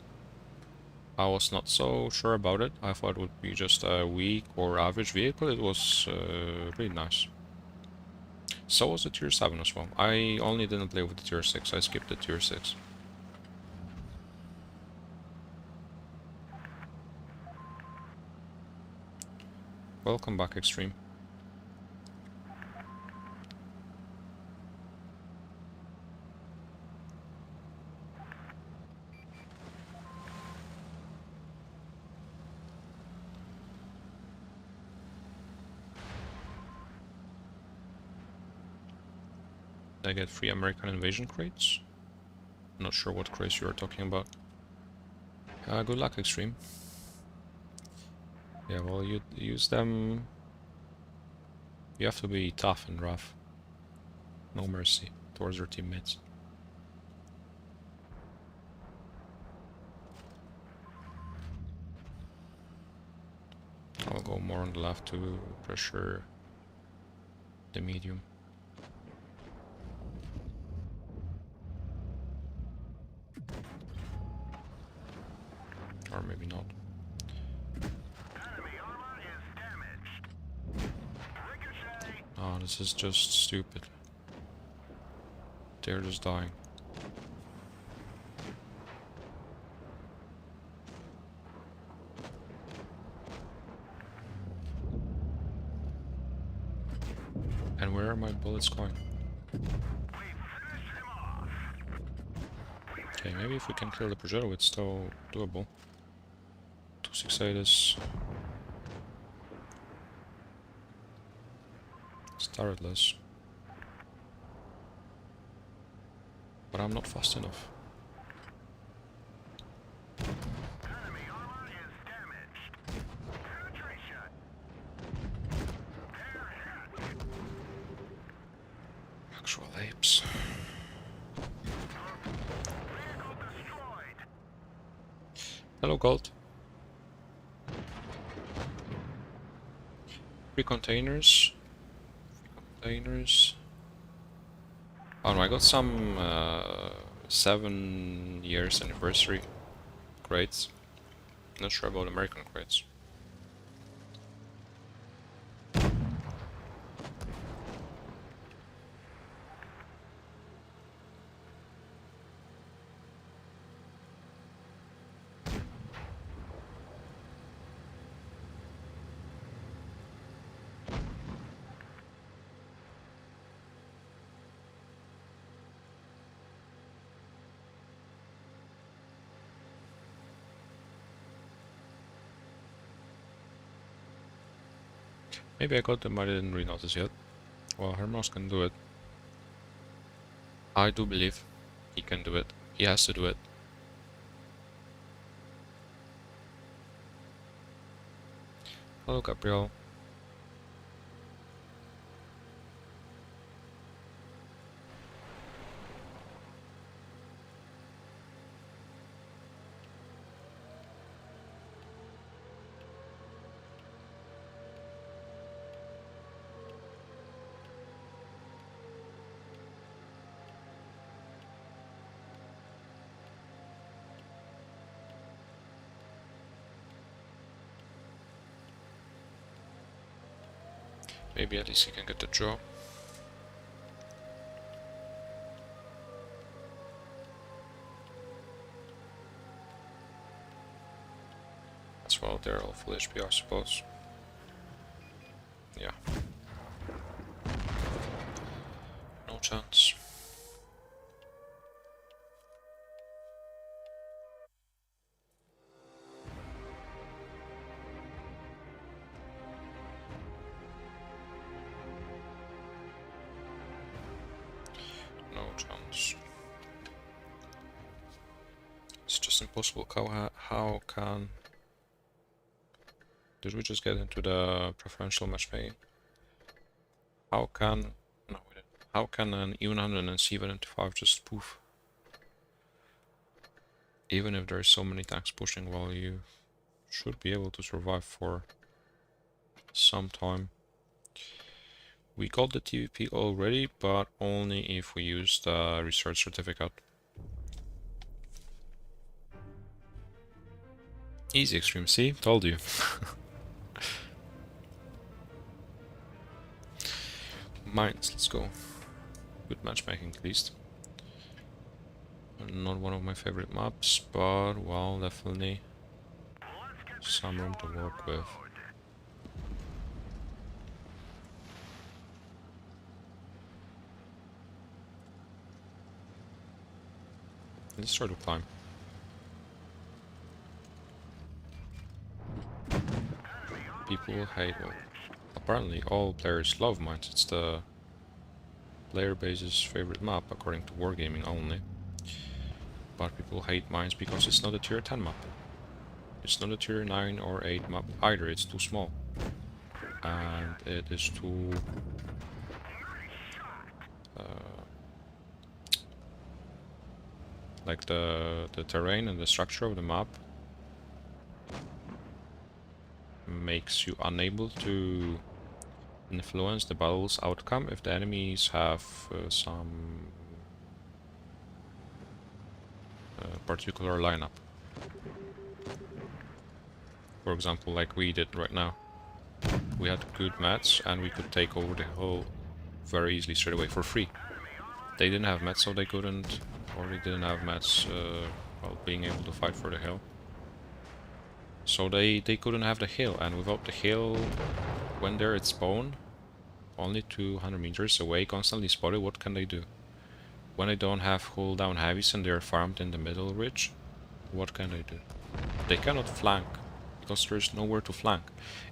I was not so sure about it. I thought it would be just a weak or average vehicle. It was really nice. So was the tier 7 as well. I only didn't play with the tier 6. I skipped the tier 6. Welcome back, Extreme. I get 3 American invasion crates. Not sure what crates you are talking about. Good luck, Extreme. Yeah, well, you use them. You have to be tough and rough. No mercy towards your teammates. I'll go more on the left to pressure the medium. Or maybe not. Enemy armor is damaged. Ricochet. Oh, this is just stupid. They're just dying. And where are my bullets going? We finish him off. Okay, maybe if we can kill the Progetto, it's still doable. 268 is startless. But I'm not fast enough. Enemy armor is damaged. Penetration. They're hit. Actual apes. Vehicle destroyed. Hello, Gold. 3 containers. 3 containers. Oh no, I got some 7 years anniversary crates. Not sure about American crates. Maybe I got them, I didn't really notice yet. Well, Hermos can do it. I do believe he can do it. He has to do it. Hello, Gabriel. Maybe at least he can get the draw. As well, they're all full HP, I suppose. Yeah. No chance. No chance. It's just impossible. How can... Did we just get into the preferential matchmaking? How can... No, we didn't. How can an E100 and C125 just poof? Even if there's so many tanks pushing, well, you should be able to survive for some time. We got the TVP already, but only if we use the research certificate. Easy, Extreme C, told you. Mines, let's go. Good matchmaking at least. Not one of my favorite maps, but well, definitely some room to work with. Let's try to climb. People hate, well, apparently all players love mines. It's the player base's favorite map, according to Wargaming only. But people hate mines because it's not a tier 10 map. It's not a tier 9 or 8 map either, it's too small. And it is too... like the terrain and the structure of the map makes you unable to influence the battle's outcome if the enemies have some particular lineup. For example, like we did right now. We had good mats and we could take over the hill very easily straight away for free. They didn't have mats, so they couldn't, or they didn't have mats while being able to fight for the hill. So they couldn't have the hill, and without the hill, when they're at spawn, only 200 meters away, constantly spotted, what can they do? When they don't have hull down heavies and they're farmed in the middle ridge, what can they do? They cannot flank, because there's nowhere to flank.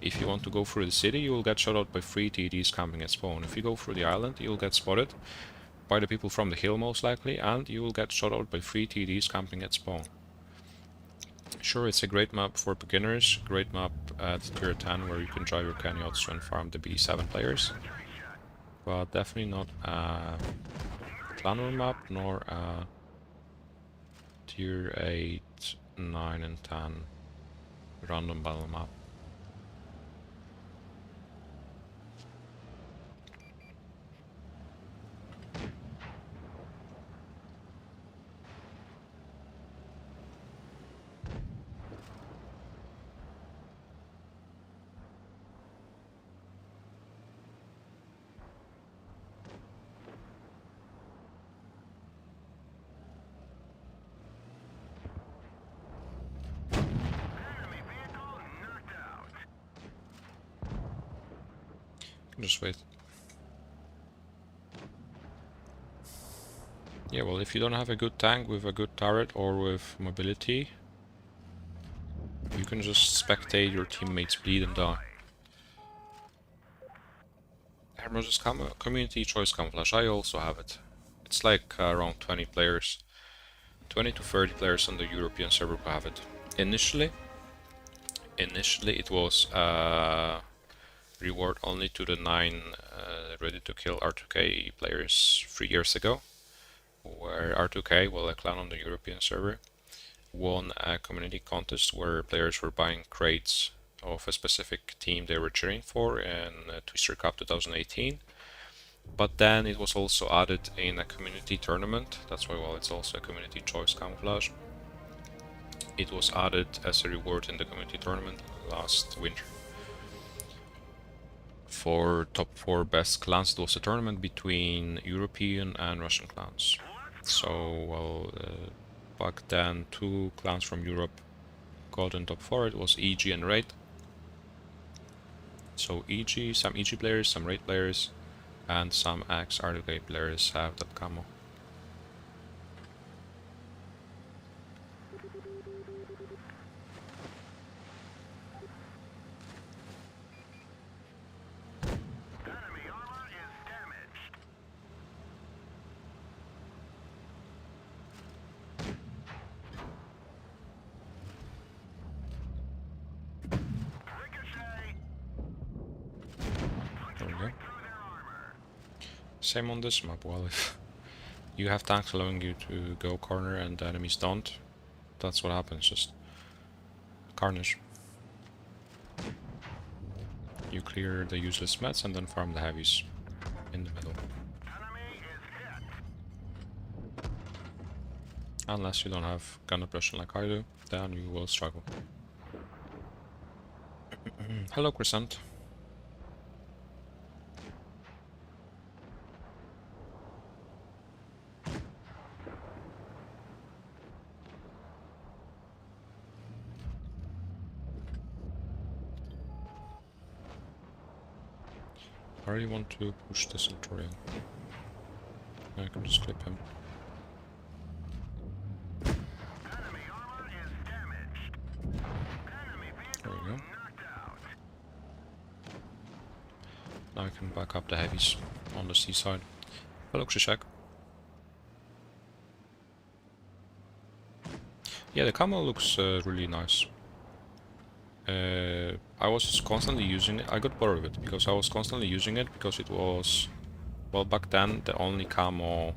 If you want to go through the city, you will get shot out by 3 TDs camping at spawn. If you go through the island, you'll get spotted by the people from the hill most likely, and you will get shot out by 3 TDs camping at spawn. Sure, it's a great map for beginners, great map at tier 10 where you can drive your Kenyots and farm the B7 players, but definitely not a clan war map, nor a tier 8, 9 and 10 random battle map. Just wait. Yeah, well, if you don't have a good tank with a good turret or with mobility, you can just spectate your teammates bleed and die. Hermos's community choice camouflage, I also have it. It's like around 20 players. 20 to 30 players on the European server who have it. Initially it was reward only to the 9 ready to kill R2K players 3 years ago, where R2K, well, a clan on the European server, won a community contest where players were buying crates of a specific team they were cheering for in Twister Cup 2018. But then it was also added in a community tournament. That's why, well, it's also a community choice camouflage. It was added as a reward in the community tournament last winter. For top 4 best clans, it was a tournament between European and Russian clans. So, well, back then 2 clans from Europe got in top 4. It was EG and Raid. So EG, some EG players, some Raid players, and some ex-RWK players have that camo. Enemy armor is damaged. Ricochet. There we go. Through their armor. Same on this map. Well, if you have tanks allowing you to go corner and the enemies don't, that's what happens, just carnage. You clear the useless mats and then farm the heavies in the middle. Enemy is hit. Unless you don't have gun oppression like I do, then you will struggle. Hello, Crescent. I really want to push the Centurion. I can just clip him. Enemy armor is damaged. Enemy There vehicle we go. knocked out. Now I can back up the heavies on the seaside. Hello, Krzysiek. Yeah, the camo looks really nice. I was constantly using it. I got bored of it because I was constantly using it because it was, well, back then the only camo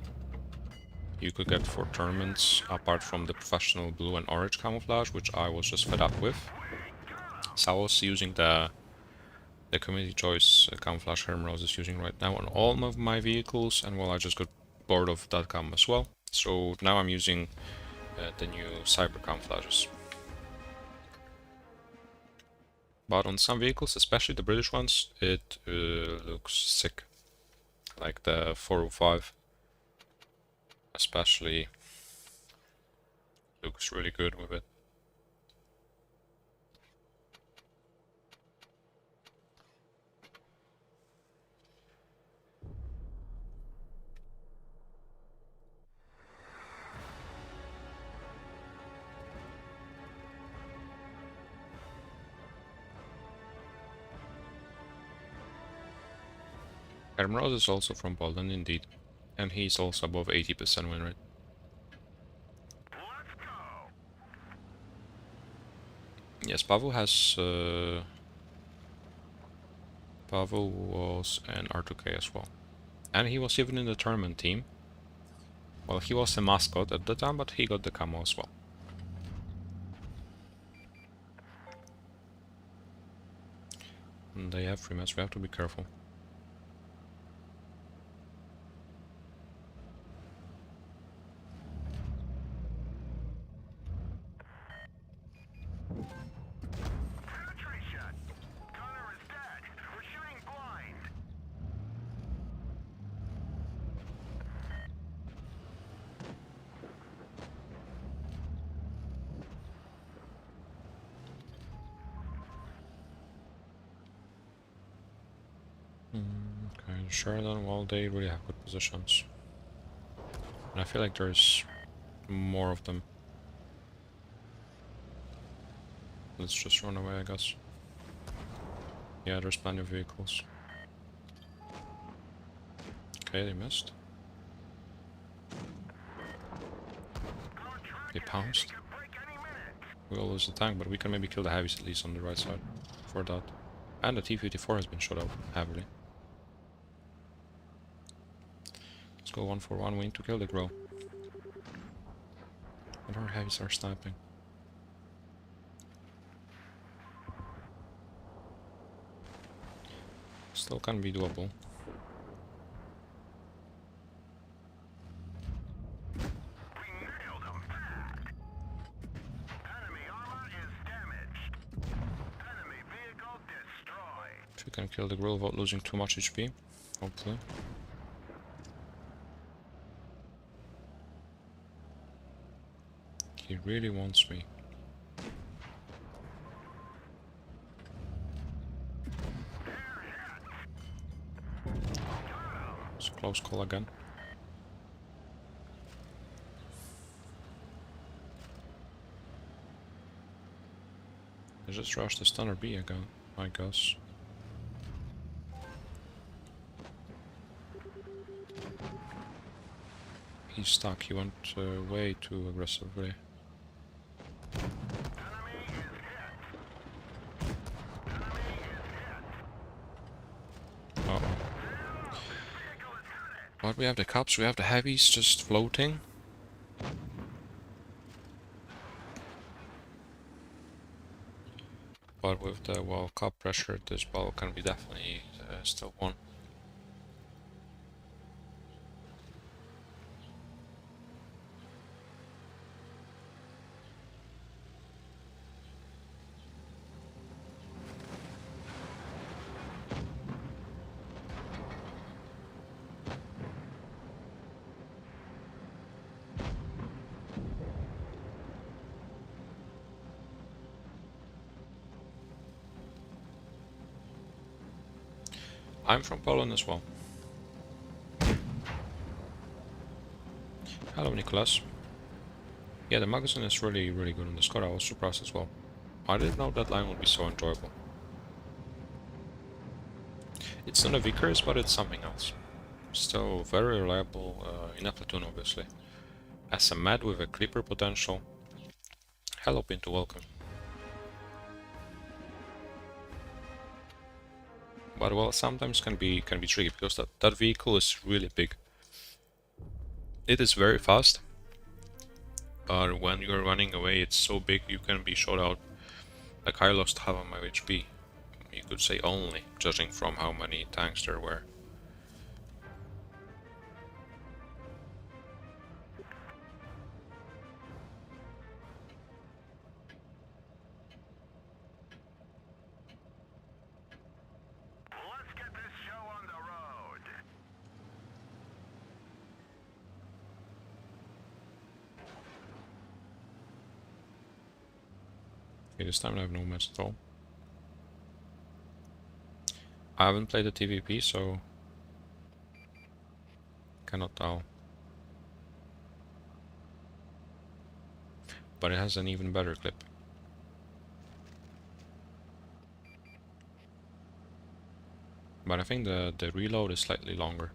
you could get for tournaments apart from the professional blue and orange camouflage, which I was just fed up with. So I was using the community choice camouflage Herm Rose is using right now on all of my vehicles, and well, I just got bored of that camo as well. So now I'm using the new cyber camouflages. But on some vehicles, especially the British ones, it looks sick. Like the 405 especially looks really good with it. Hermrose is also from Poland indeed, and he's also above 80% win rate. Let's go. Yes, Pavel has... Pavel was an R2K as well. And he was even in the tournament team. Well, he was a mascot at the time, but he got the camo as well. And they have free mats, we have to be careful. Penetration. Gunner is dead. We're shooting blind. Okay, Sheridan, well, they really have good positions. And I feel like there's more of them. Let's just run away, I guess. Yeah, there's plenty of vehicles. Okay, they missed. They pounced. Could break any minute. We'll lose the tank, but we can maybe kill the heavies at least on the right side for that. And the T-54 has been shot out heavily. Let's go 1-for-1, we need to kill the Grow. And our heavies are sniping. Still can be doable. We nailed him bad. Enemy armor is damaged. Enemy vehicle destroyed. If you can kill the Grow without losing too much HP, hopefully. He really wants me. It's a close call again. I just rushed the stunner B again, I guess. He's stuck, he went way too aggressively. Enemy is hit. Enemy is hit. Uh-oh. Vehicle is hit. But we have the cups, we have the heavies just floating. But with the, well, cup pressure, this ball can be definitely still won. I'm from Poland as well. Hello, Nicholas. Yeah, the magazine is really, really good on the Skoda. I was surprised as well. I didn't know that line would be so enjoyable. It's not a Vickers, but it's something else. Still very reliable in a platoon, obviously. As a med with a creeper potential. Hello Pinto, welcome. But well, sometimes can be tricky because that vehicle is really big. It is very fast, but when you're running away, it's so big you can be shot out. Like I lost half of my HP. You could say only, judging from how many tanks there were. Let's get this show on the road. Okay, this time I have no match at all. I haven't played the TVP, so cannot tell. But it has an even better clip. But I think the reload is slightly longer.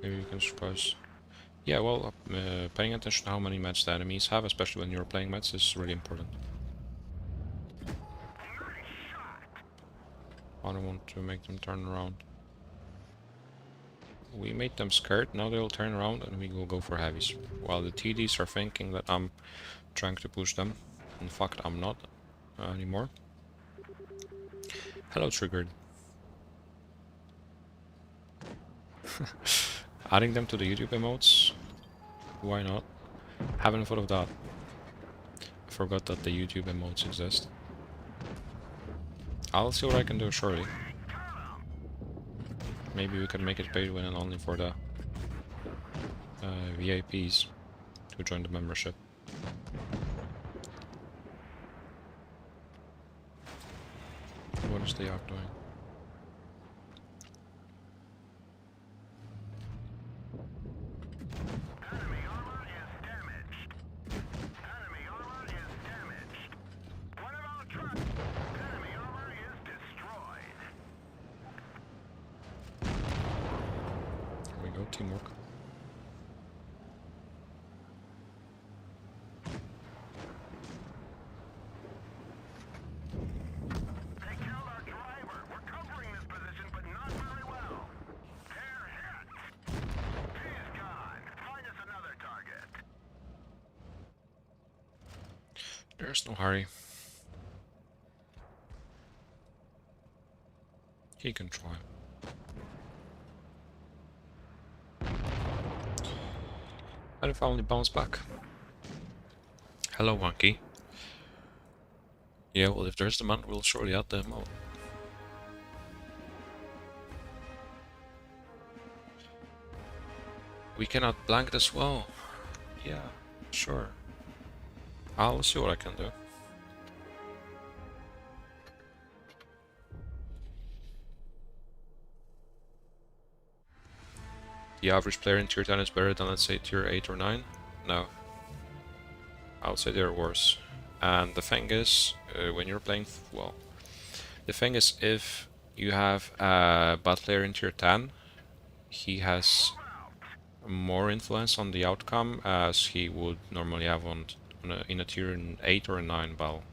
Maybe you can surprise. Yeah, well, paying attention to how many meds the enemies have, especially when you're playing meds, is really important. I don't want to make them turn around. We made them scared, now they'll turn around and we will go for heavies. While the TDs are thinking that I'm trying to push them. In fact, I'm not anymore. Hello, Triggered. Adding them to the YouTube emotes? Why not? Haven't thought of that. I forgot that the YouTube emotes exist. I'll see what I can do shortly. Maybe we can make it pay to win and only for the VIPs to join the membership. What is the Yak doing? Enemy armor is damaged. Enemy armor is damaged. What about truck? Enemy armor is destroyed. There we go, teamwork. They killed our driver. We're covering this position, but not very well. They're hit. He's gone. Find us another target. There's no hurry. He can try. And I finally bounced back. Hello, Wonky. Yeah, well, if there's demand, we'll surely add them out. We cannot blank as well. Yeah, sure. I'll see what I can do. The average player in tier 10 is better than, let's say, tier 8 or 9? No. I would say they're worse. And the thing is, when you're playing, well, the thing is, if you have a bad player in tier 10, he has more influence on the outcome as he would normally have in a tier 8 or a 9 battle.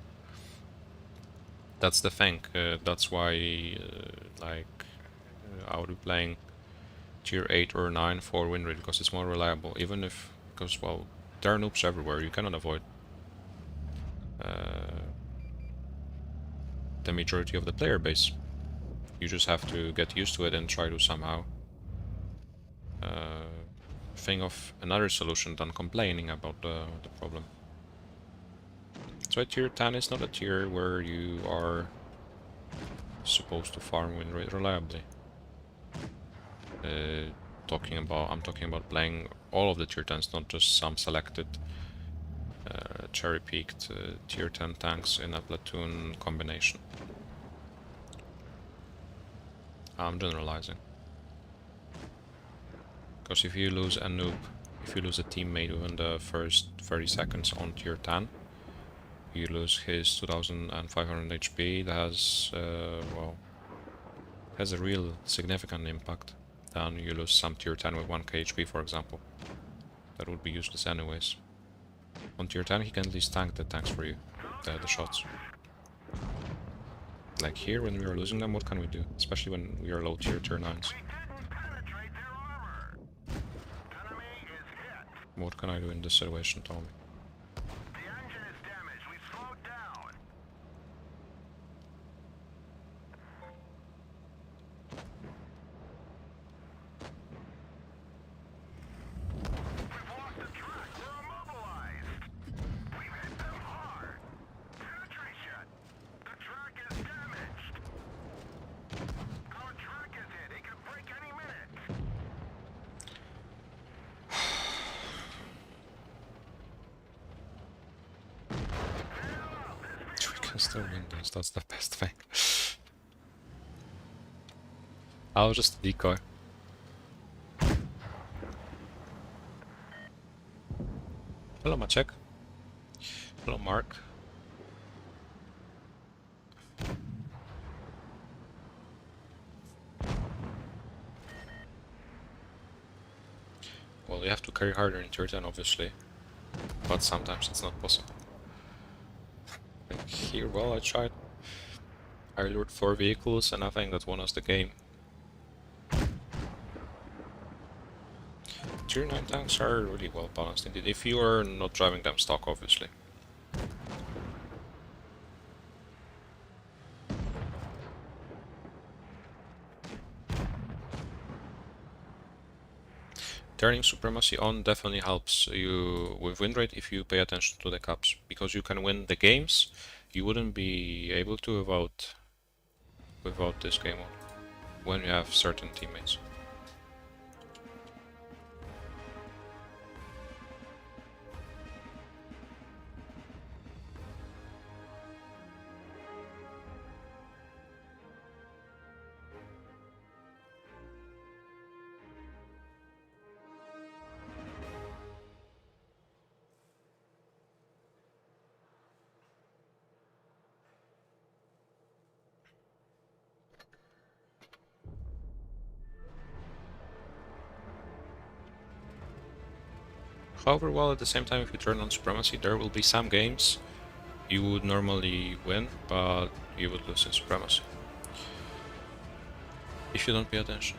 That's the thing. That's why, I would be playing tier 8 or 9 for win rate because it's more reliable. Even if, because well, there are noobs everywhere. You cannot avoid the majority of the player base. You just have to get used to it and try to somehow think of another solution than complaining about the problem. So tier 10 is not a tier where you are supposed to farm win rate reliably. I'm talking about playing all of the tier 10s, not just some selected cherry-picked tier 10 tanks in a platoon combination. I'm generalizing. Because if you lose a noob, if you lose a teammate within the first 30 seconds on tier 10, you lose his 2500 HP. That has, well, has a real significant impact. Then you lose some tier 10 with 1k HP, for example. That would be useless anyways. On tier 10 he can at least tank the tanks for you, the shots. Like here, when we are losing them, what can we do? Especially when we are low tier 9s. We didn't penetrate their armor. Enemy is hit. What can I do in this situation, Tommy? The engine is damaged. We slowed down. We've lost the track. We're immobilized. We've hit them hard. Penetration. The track is damaged. Our track is hit. It could break any minute. We can still win this, that's the best thing. I was just a decoy. Hello, Maciek. Hello, Mark. Well, you have to carry harder in tier 10, obviously, but sometimes it's not possible. Like here, well, I tried. I lured 4 vehicles and I think that won us the game. Tier 9 tanks are really well balanced indeed, if you are not driving them stock, obviously. Turning supremacy on definitely helps you with win rate if you pay attention to the caps, because you can win the games you wouldn't be able to without this game mode, when you have certain teammates. However, while at the same time, if you turn on supremacy, there will be some games you would normally win, but you would lose in supremacy if you don't pay attention.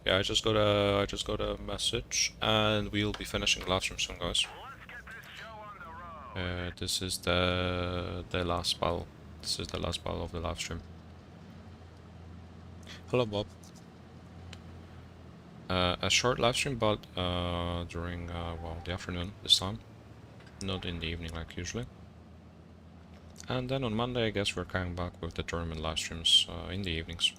Yeah, I just got a message, and we'll be finishing Livestream soon, guys. Let's get this show on the road. This is the last battle. This is the last battle of the Livestream. Hello, Bob. A short livestream, but during well, the afternoon this time, not in the evening like usually. And then on Monday, I guess we're coming back with the tournament livestreams in the evenings.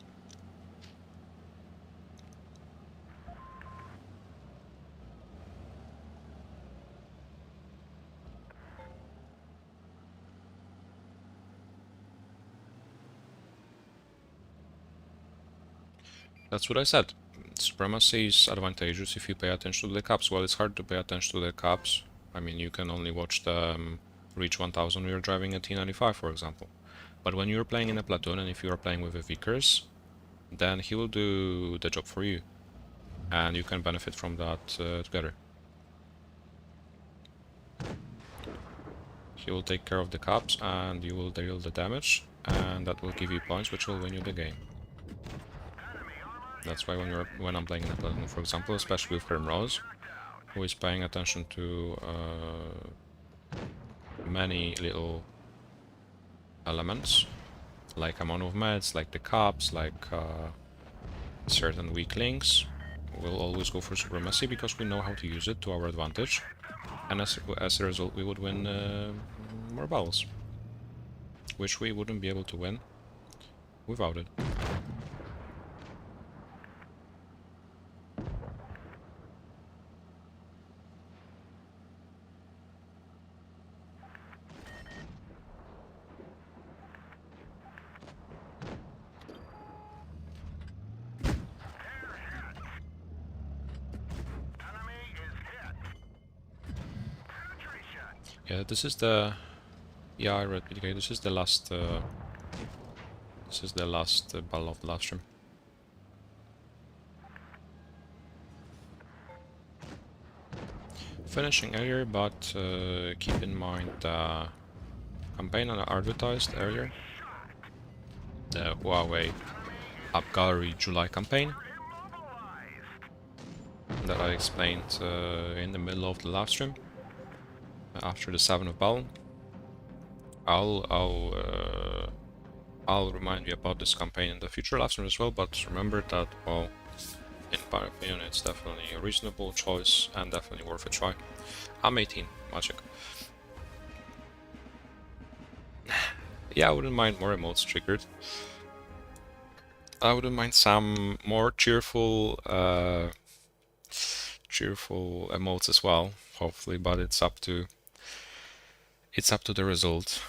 That's what I said. Supremacy is advantageous if you pay attention to the caps. Well, it's hard to pay attention to the caps. I mean, you can only watch the reach 1000 when you're driving a T95, for example. But when you're playing in a platoon, and if you are playing with a Vickers, then he will do the job for you. And you can benefit from that together. He will take care of the caps, and you will deal the damage, and that will give you points, which will win you the game. That's why when I'm playing in a platoon, for example, especially with Rose, who is paying attention to many little elements, like amount of meds, like the caps, like certain weak links, we'll always go for supremacy because we know how to use it to our advantage, and as a result we would win more battles, which we wouldn't be able to win without it. Yeah, this is the... Yeah, I read PDK. This is the last... battle of the live stream. Finishing earlier, but keep in mind the campaign I advertised earlier. The Huawei AppGallery July campaign that I explained in the middle of the live stream after the 7th of battle. I'll remind you about this campaign in the future live stream as well, but remember that, well, in my opinion, it's definitely a reasonable choice and definitely worth a try. I'm 18, magic. Yeah, I wouldn't mind more emotes triggered. I wouldn't mind some more cheerful emotes as well, hopefully, but it's up to the result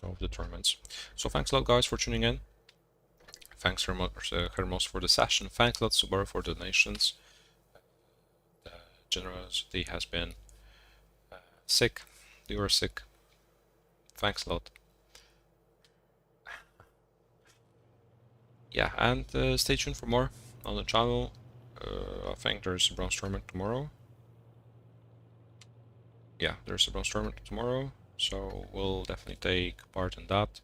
of the tournaments. So thanks a lot, guys, for tuning in. Thanks Hermos for the session. Thanks a lot, Subaru, for donations. The generosity has been sick. You are sick. Thanks a lot. Yeah, and stay tuned for more on the channel. I think there's a bronze tournament tomorrow. Yeah, there's a bronze tournament tomorrow, so we'll definitely take part in that.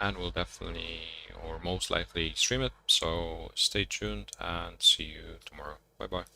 And we'll definitely, or most likely, stream it, so stay tuned and see you tomorrow. Bye bye.